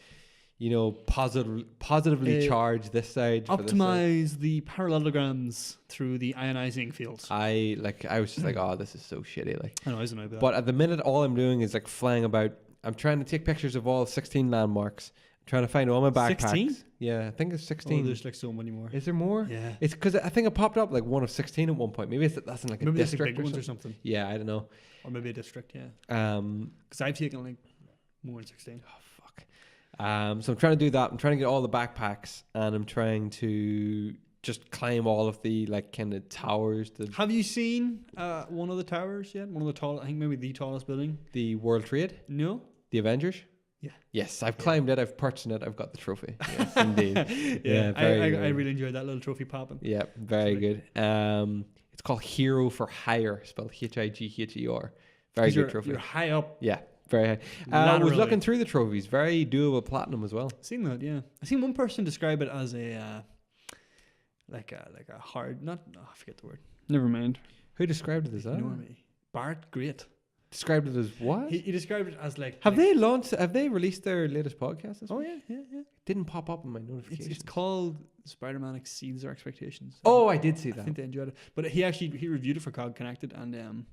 you know, positively charge this side. Optimize the parallelograms through the ionizing fields. I was just like, oh, this is so shitty. Like, I know, isn't it? But at the minute, all I'm doing is like flying about. I'm trying to take pictures of all 16 landmarks. I'm trying to find all my backpacks. 16? Yeah, I think it's 16. Oh, there's like so many more. Is there more? Yeah. It's because I think it popped up like one of 16 at one point. Maybe that's in like a district big ones or something. Yeah, I don't know. Or maybe a district, yeah. Because I've taken like more than 16. Oh, fuck. So I'm trying to do that. I'm trying to get all the backpacks and I'm trying to just climb all of the like kind of towers. Have you seen one of the towers yet? One of the tallest, I think maybe the tallest building. The World Trade? No. The Avengers? Yeah. Yes, I've climbed it. I've purchased it. I've got the trophy. Yes, indeed. Yeah, I really enjoyed that little trophy popping. Yeah, very good. It's called Hero for Hire, spelled Higher. Very good trophy. You're high up. Yeah, very high. I was looking through the trophies. Very doable platinum as well. I've seen that, yeah. I've seen one person describe it as a like a hard, I forget the word. Never mind. Who described it as that? Ignore me. Bart Great. Described it as what? He described it as like. Have they released their latest podcast? Oh yeah. Didn't pop up in my notifications. It's called Spider-Man Exceeds Our Expectations. Oh, I did see that. I think they enjoyed it, but he reviewed it for COG Connected, and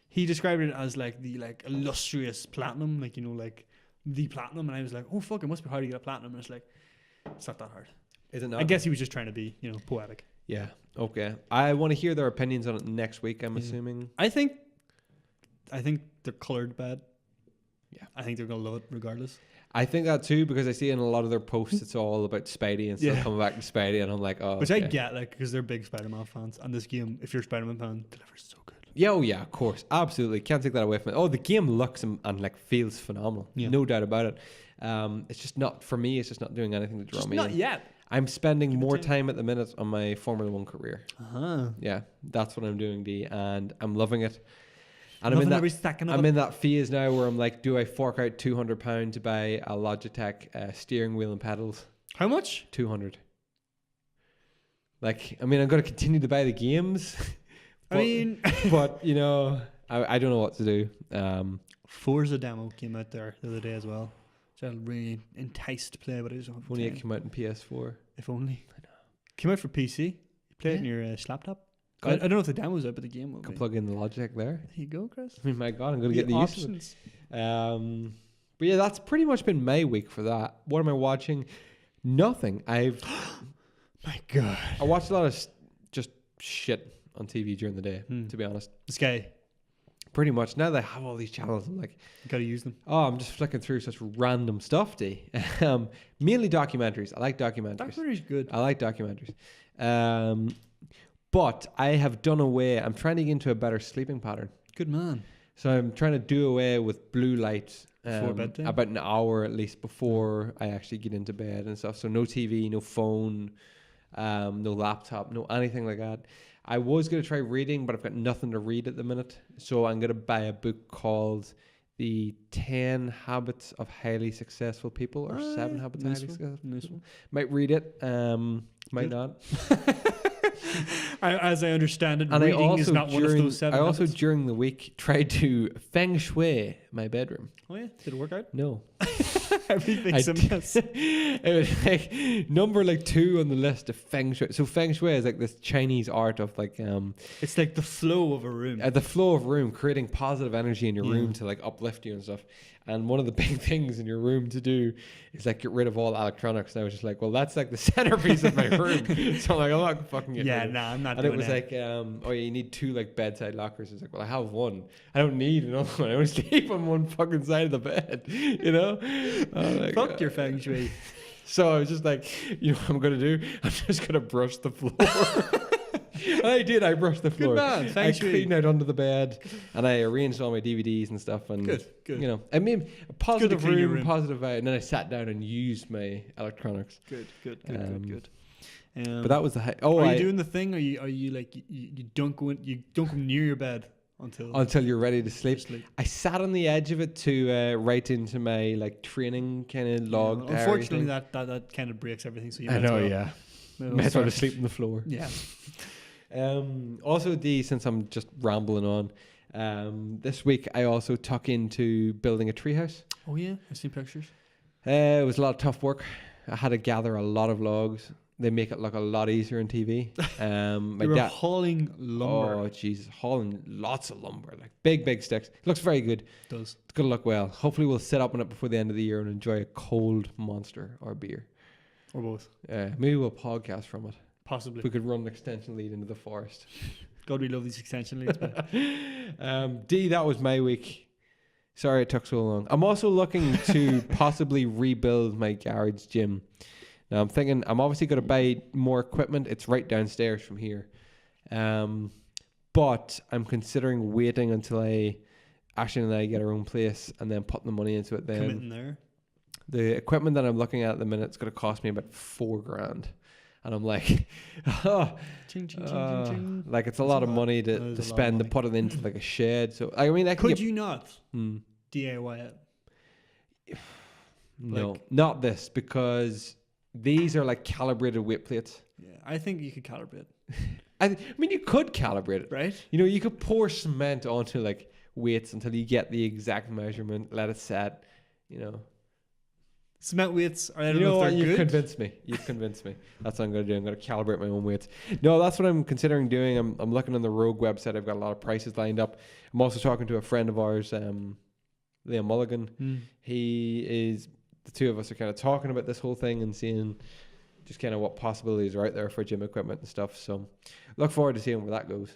he described it as like the illustrious platinum, like, you know, like the platinum, and I was like, oh fuck, it must be hard to get a platinum, and it's not that hard. Is it not? I guess he was just trying to be, you know, poetic. Yeah. Okay. I want to hear their opinions on it next week. I'm assuming. I think they're colored bad. Yeah. I think they're gonna love it regardless. I think that too, because I see in a lot of their posts it's all about Spidey and stuff coming back to Spidey, and I'm like, oh. Which I get, like, because they're big Spider-Man fans, and this game, if you're a Spider-Man fan, delivers so good. Yeah, oh yeah, of course, absolutely, can't take that away from it. Oh, the game looks and like feels phenomenal, no doubt about it. It's just not for me. It's just not doing anything to draw me. Not in. yet. I'm spending more time at the minute on my Formula 1 career. Yeah, that's what I'm doing, D, and I'm loving it. And I'm in that phase now where I'm like, do I fork out £200 to buy a Logitech steering wheel and pedals? How much? 200. Like, I mean, I'm going to continue to buy the games. But you know, I don't know what to do. Forza demo came out there the other day as well, which I'm really enticed to play, but I just don't have only it came out in PS4. If only. I know. Came out for PC. You play it in your laptop. I don't know if the demo's out, but the game will can plug in the Logitech there. There you go, Chris. I mean, my God, I'm going to get the options. But yeah, that's pretty much been my week for that. What am I watching? Nothing. My God. I watched a lot of just shit on TV during the day, to be honest. Sky. Pretty much. Now that I have all these channels, I'm like, you gotta use them. Oh, I'm just flicking through such random stuff, D. Mainly documentaries. I like documentaries. Documentaries good. I like documentaries. But I have done away. I'm trying to get into a better sleeping pattern. Good man. So I'm trying to do away with blue light before bedtime? About an hour at least before I actually get into bed and stuff. So no TV, no phone, no laptop, no anything like that. I was going to try reading, but I've got nothing to read at the minute. So I'm going to buy a book called The 10 Habits of Highly Successful People, or 7 Habits of Highly Successful People. Might read it, might not. As I understand it, and reading is not one of those 7 I also, habits. during the week, tried to feng shui my bedroom. Oh yeah? Did it work out? No. Everything's a mess. It was like number 2 on the list of feng shui. So feng shui is like this Chinese art of like it's like the flow of a room. The flow of room, creating positive energy in your room to like uplift you and stuff. And one of the big things in your room to do is like get rid of all electronics. And I was just like, well, that's like the centerpiece of my room. So I'm like, I'm not fucking getting rid of it. Nah, I'm not And doing it was that. like, oh yeah, you need 2 like bedside lockers. It's like, well, I have one. I don't need another one. I only sleep on one fucking side of the bed. You know? Like, Fuck your feng shui. So I was just like, you know what I'm gonna do? I'm just gonna brush the floor. I did. I brushed the floor. Good man. I Feng shui. cleaned out under the bed, and I arranged all my DVDs and stuff. And Good. you know, I mean, a positive clean your room, room. positive vibe, and then I sat down and used my electronics. Good. But But that was the are you doing the thing? Or are you like you don't go near your bed until you're ready to sleep. sleep? I sat on the edge of it to write into my like training kind of log. diary Unfortunately, thing. that kind of breaks everything. So you I might as know, well, yeah. might Might as well start- just sleep on the floor. Yeah. Also, since I'm just rambling on, this week I also tuck into building a treehouse. Oh yeah, I've seen pictures. It was a lot of tough work. I had to gather a lot of logs. They make it look a lot easier on TV. My You were dad. hauling lumber. Oh Jesus, hauling lots of lumber, like big sticks. It looks very good. Does It's gonna look well. Hopefully, we'll sit up on it before the end of the year and enjoy a cold monster or beer. or both Maybe we'll podcast from it. possibly. We could run an extension lead into the forest. God, we love these extension leads. But That was my week. Sorry it took so long. I'm also looking to possibly rebuild my garage gym. Now I'm thinking I'm obviously going to buy more equipment. It's right downstairs from here. But I'm considering waiting until Ashley and I get our own place and then putting the money into it then. committing there. The equipment that I'm looking at the minute is going to cost me about $4,000. And I'm like, Ching, ching, ching, ching, ching. like it's a That's lot a of lot. money That to is a lot of spend to money. put it into like a shed. So I mean, I can Could get, you not Hmm. DIY it? No, Like- not this, because these are like calibrated weight plates. Yeah, I think you could calibrate, I mean, you could calibrate it. right? You know, you could pour cement onto like weights until you get the exact measurement, let it set. You know, Cement weights. I don't you know know what? if they're You've good. convinced me. You've convinced me. That's what I'm going to do. I'm going to calibrate my own weights. No, that's what I'm considering doing. I'm looking on the Rogue website. I've got a lot of prices lined up. I'm also talking to a friend of ours, Liam Mulligan. The two of us are kind of talking about this whole thing and seeing just kind of what possibilities are out there for gym equipment and stuff. So look forward to seeing where that goes.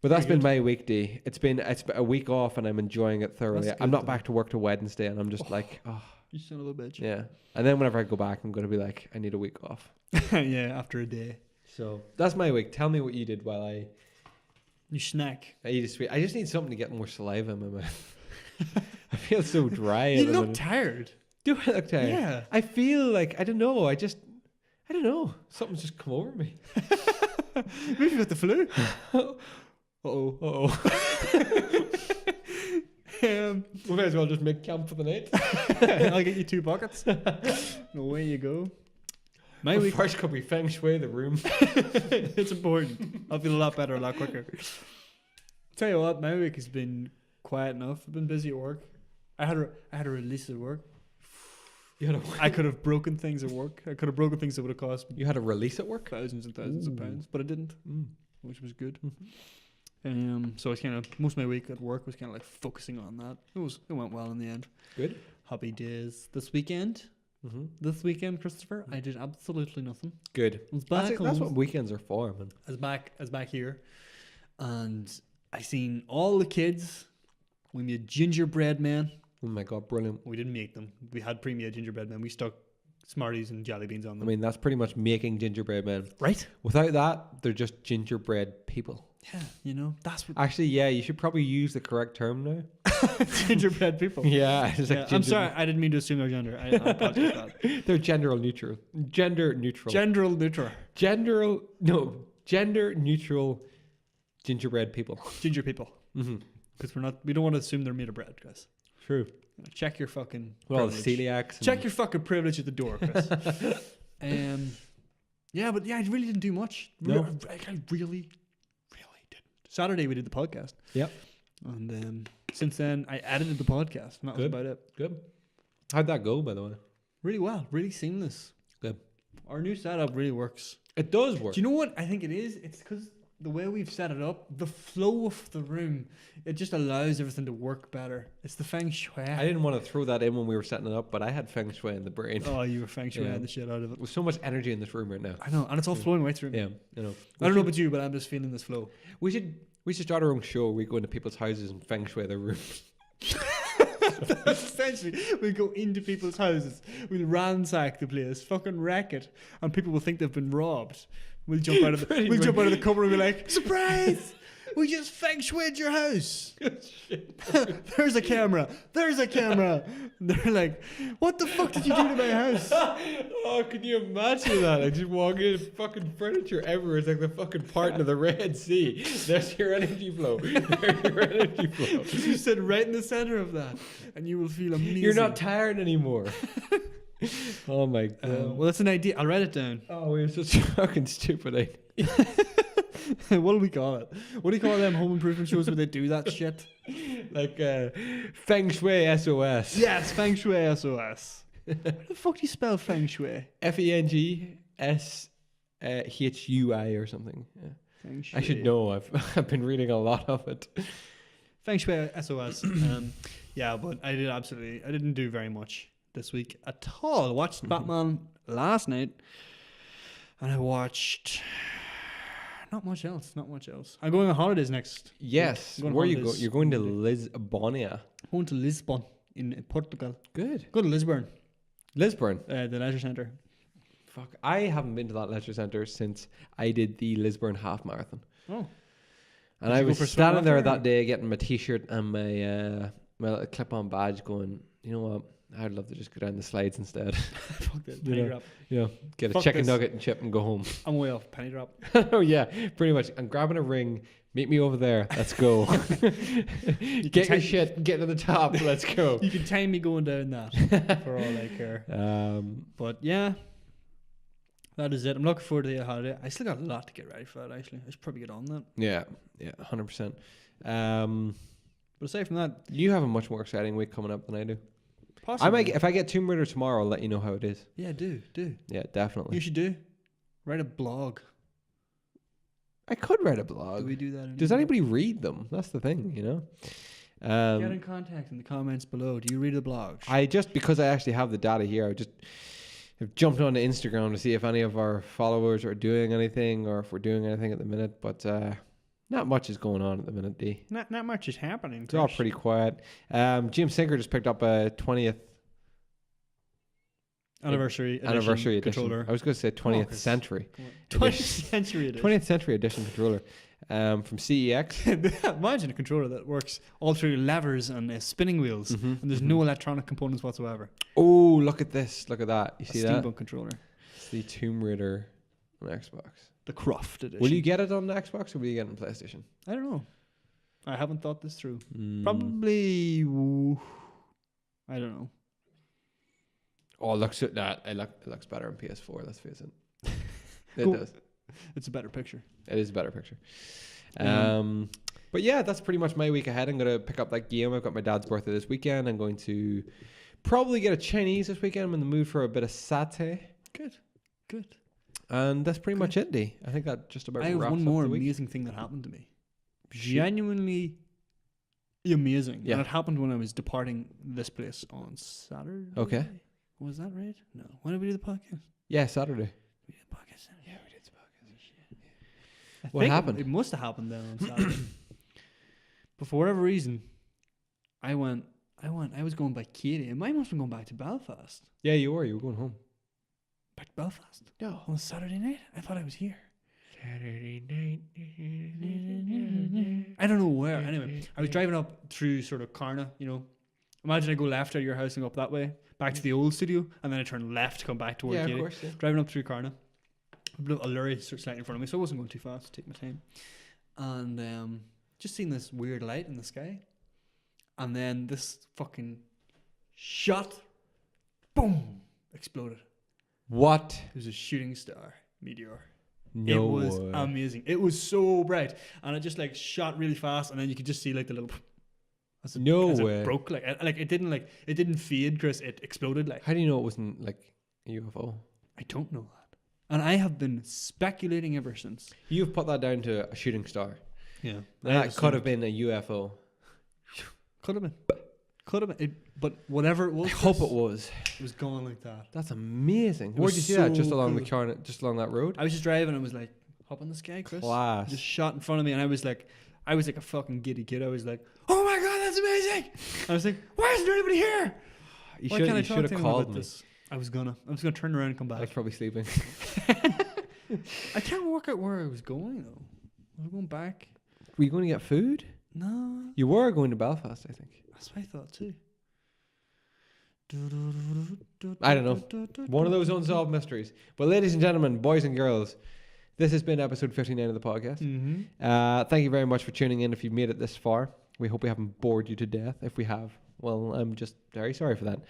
But that's Very been my weekday. It's been a week off and I'm enjoying it thoroughly. That's I'm good, not back to work till Wednesday and I'm just like, oh, You son of a bitch. yeah. And then whenever I go back, I'm going to be like, I need a week off. Yeah, after a day. So that's my week. Tell me what you did while You snack. I eat a sweet. I just need something to get more saliva in my mouth. I feel so dry. You at the look minute. tired. Do I look tired? Yeah. I feel like, I don't know. I don't know. Something's just come over me. Maybe you got the flu. Uh-oh. We may as well just make camp for the night. I'll get you 2 buckets. Away you go. My week. First could be feng shui the room. It's important. I'll feel a lot better a lot quicker. Tell you what, my week has been quiet enough. I've been busy at work. I had a release at work. I could have broken things at work. I could have broken things that would have cost me You had a release at work? thousands and thousands of pounds, but I didn't, which was good. Mm-hmm. So it's kind of most of my week at work was kind of like focusing on that. It went well in the end. Good. Happy days. This weekend, Christopher, I did absolutely nothing. Good. I was back That's home. what weekends are for, man. I was back here, and I seen all the kids. We made gingerbread men. Oh my God, brilliant. We didn't make them. We had pre-made gingerbread men. We stuck Smarties and jelly beans on I them. mean, that's pretty much making gingerbread men. Right? Without that, they're just gingerbread people. Yeah, that's what Actually, yeah, you should probably use the correct term now. gingerbread people. Yeah, it's like I'm sorry, I didn't mean to assume their gender. I apologize for that. They're gender neutral. Gender neutral. Gender neutral gingerbread people. Ginger people. Mm-hmm. Because we don't want to assume they're made of bread, guys. True. Check your fucking Well, the privilege. celiacs. Check your fucking privilege at the door, Chris. Yeah, but I really didn't do much. No. I really didn't. Saturday we did the podcast. Yep. And since then I edited the podcast, and that was Good. about it. Good. How'd that go, by the way? Really well, really seamless. Good. Our new setup really works. It does work. Do you know what I think it is? It's because the way we've set it up, the flow of the room, it just allows everything to work better. It's the feng shui. I didn't want to throw that in when we were setting it up, but I had feng shui in the brain. Oh, you were feng shui the shit out of it. With so much energy in this room right now. I know, and it's all flowing right through. Yeah, you know. I don't know about you, but I'm just feeling this flow. We should start our own show. We go into people's houses and feng shui their rooms. That's essentially, we go into people's houses, we'll ransack the place, fucking wreck it, and people will think they've been robbed. We'll jump out of the cupboard and be like, surprise! We just feng shuied your house. There's a camera. And they're like, what the fuck did you do to my house? Oh, can you imagine that? Like, just walk in, fucking furniture everywhere. It's like the fucking part of the Red Sea. There's your energy flow. You sit right in the center of that, and you will feel amazing. You're not tired anymore. Oh my god. Well, that's an idea. I'll write it down. Oh, we're such a fucking stupid idea. What do we call it? What do you call them home improvement shows where they do that shit? Like Feng Shui SOS. Yes, Feng Shui SOS. How the fuck do you spell Feng Shui? FENGSHUI or something. Yeah. Feng Shui. I should know. I've been reading a lot of it. Feng Shui SOS. Yeah, but I didn't do very much this week at all. I watched Batman last night, and I watched not much else. I'm going on holidays next. Yes. Where are you going? You're going to Lisbonia. Going to Lisbon in Portugal. Good. Go to Lisbon. Lisbon. The leisure centre. Fuck. I haven't been to that leisure centre since I did the Lisbon half marathon. Oh. And I was standing there that day getting my t-shirt and my little clip-on badge going, you know what? I'd love to just go down the slides instead. Fuck this. Penny drop. Yeah. Get a chicken nugget and chip and go home. I'm way off. Penny drop. Oh yeah, pretty much. I'm grabbing a ring. Meet me over there. Let's go. Get your shit. Get to the top. Let's go. You can time me going down that for all I care. But yeah, that is it. I'm looking forward to the holiday. I still got a lot to get ready for that. Actually, I should probably get on that. Yeah, 100%. But aside from that, you have a much more exciting week coming up than I do. Possibly. If I get Tomb Raider tomorrow, I'll let you know how it is. Yeah, do. Yeah, definitely. You should write a blog. I could write a blog. Do we do that? Does anybody read them? That's the thing, you know. Get in contact in the comments below. Do you read the blogs? Because I actually have the data here. I've jumped onto Instagram to see if any of our followers are doing anything or if we're doing anything at the minute. But not much is going on at the minute, D. Not much is happening. It's all pretty quiet. Jim Sinker just picked up a 20th anniversary edition controller. I was going to say 20th century. 20th century edition. 20th century edition controller from CEX. Imagine a controller that works all through levers and spinning wheels, and there's no electronic components whatsoever. Oh, look at this! Look at that! You see that? Steampunk controller. It's the Tomb Raider on Xbox. The Croft edition. Will you get it on the Xbox or will you get it on PlayStation? I don't know. I haven't thought this through. Probably. I don't know. Oh, it looks better on PS4. Let's face it. It does. It's a better picture. It is a better picture. But yeah, that's pretty much my week ahead. I'm gonna pick up that game. I've got my dad's birthday this weekend. I'm going to probably get a Chinese this weekend. I'm in the mood for a bit of satay. Good. And that's pretty much it, D. I think that just about. I have one more amazing thing that happened to me. Genuinely amazing. Yeah. And it happened when I was departing this place on Saturday. Okay. Was that right? No. When did we do the podcast? Yeah, Saturday. We did the podcast Saturday. Yeah, we did the podcast. Yeah. What happened? It must have happened then on Saturday. But for whatever reason, I was going by Katie, and I must have been going back to Belfast. Yeah, you were. You were going home. Back to Belfast? No. On Saturday night? I thought I was here. Saturday night. I don't know where. Anyway, I was driving up through sort of Carna, you know. Imagine I go left out of your house and go up that way, back to the old studio, and then I turn left to come back toward Katie. Of course, yeah. Driving up through Carna. A lorry slightly in front of me, so I wasn't going too fast to take my time. And just seeing this weird light in the sky. And then this fucking shot, boom, exploded. What? It was a shooting star meteor. No It was way. Amazing. It was so bright, and it just like shot really fast, and then you could just see like the little. As it broke it didn't fade, Chris. It exploded like. How do you know it wasn't like a UFO? I don't know that. And I have been speculating ever since. You've put that down to a shooting star. Yeah. That could have been a UFO. Could have been. Could have been. But whatever it was. I hope it was. It was gone like that. That's amazing. Where'd was you see that? Just so along cool. the car, just along that road? I was just driving and I was like, hop in the sky, Chris. Class. Just shot in front of me and I was like a fucking giddy kid. I was like, oh my God, that's amazing. I was like, why isn't there anybody here? You Why should, can't I you talk should to have him called about me. this? I was gonna turn around and come I was back. probably sleeping. I can't work out where I was going though. Was I going back? Were you going to get food? No. You were going to Belfast, I think. That's what I thought too. I don't know. One of those unsolved mysteries. But ladies and gentlemen, boys and girls, this has been episode 59 of the podcast. Mm-hmm. Thank you very much for tuning in if you've made it this far. We hope we haven't bored you to death. If we have, well, I'm just very sorry for that.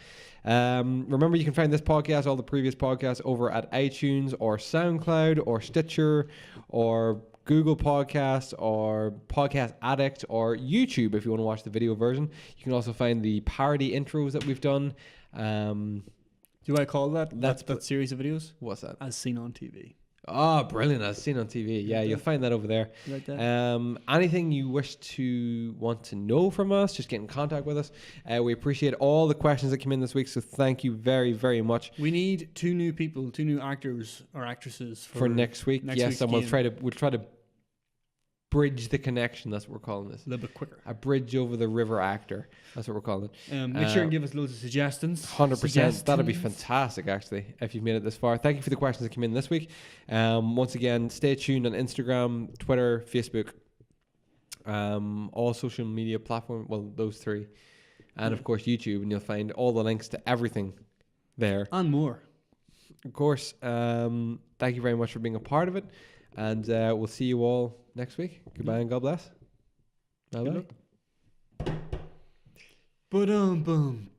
Remember, you can find this podcast, all the previous podcasts, over at iTunes or SoundCloud or Stitcher or Google Podcasts or Podcast Addict or YouTube if you want to watch the video version. You can also find the parody intros that we've done. Do I call that? That's that series of videos? What's that? As seen on TV. Oh, brilliant. As seen on TV. Yeah, you'll find that over there. Like that? Anything you want to know from us, just get in contact with us. We appreciate all the questions that came in this week, so thank you very, very much. We need two new actors or actresses For next week. Yes, week's and we'll game. try to bridge the connection. That's what we're calling this. A little bit quicker. A bridge over the river actor. That's what we're calling it. Make sure and give us loads of suggestions. 100%. That'd be fantastic, actually, if you've made it this far. Thank you for the questions that came in this week. Once again, stay tuned on Instagram, Twitter, Facebook, all social media platforms. Well, those three. And, of course, YouTube. And you'll find all the links to everything there. And more. Of course. Thank you very much for being a part of it. And we'll see you all next week. Goodbye and God bless. Bye-bye. Boom.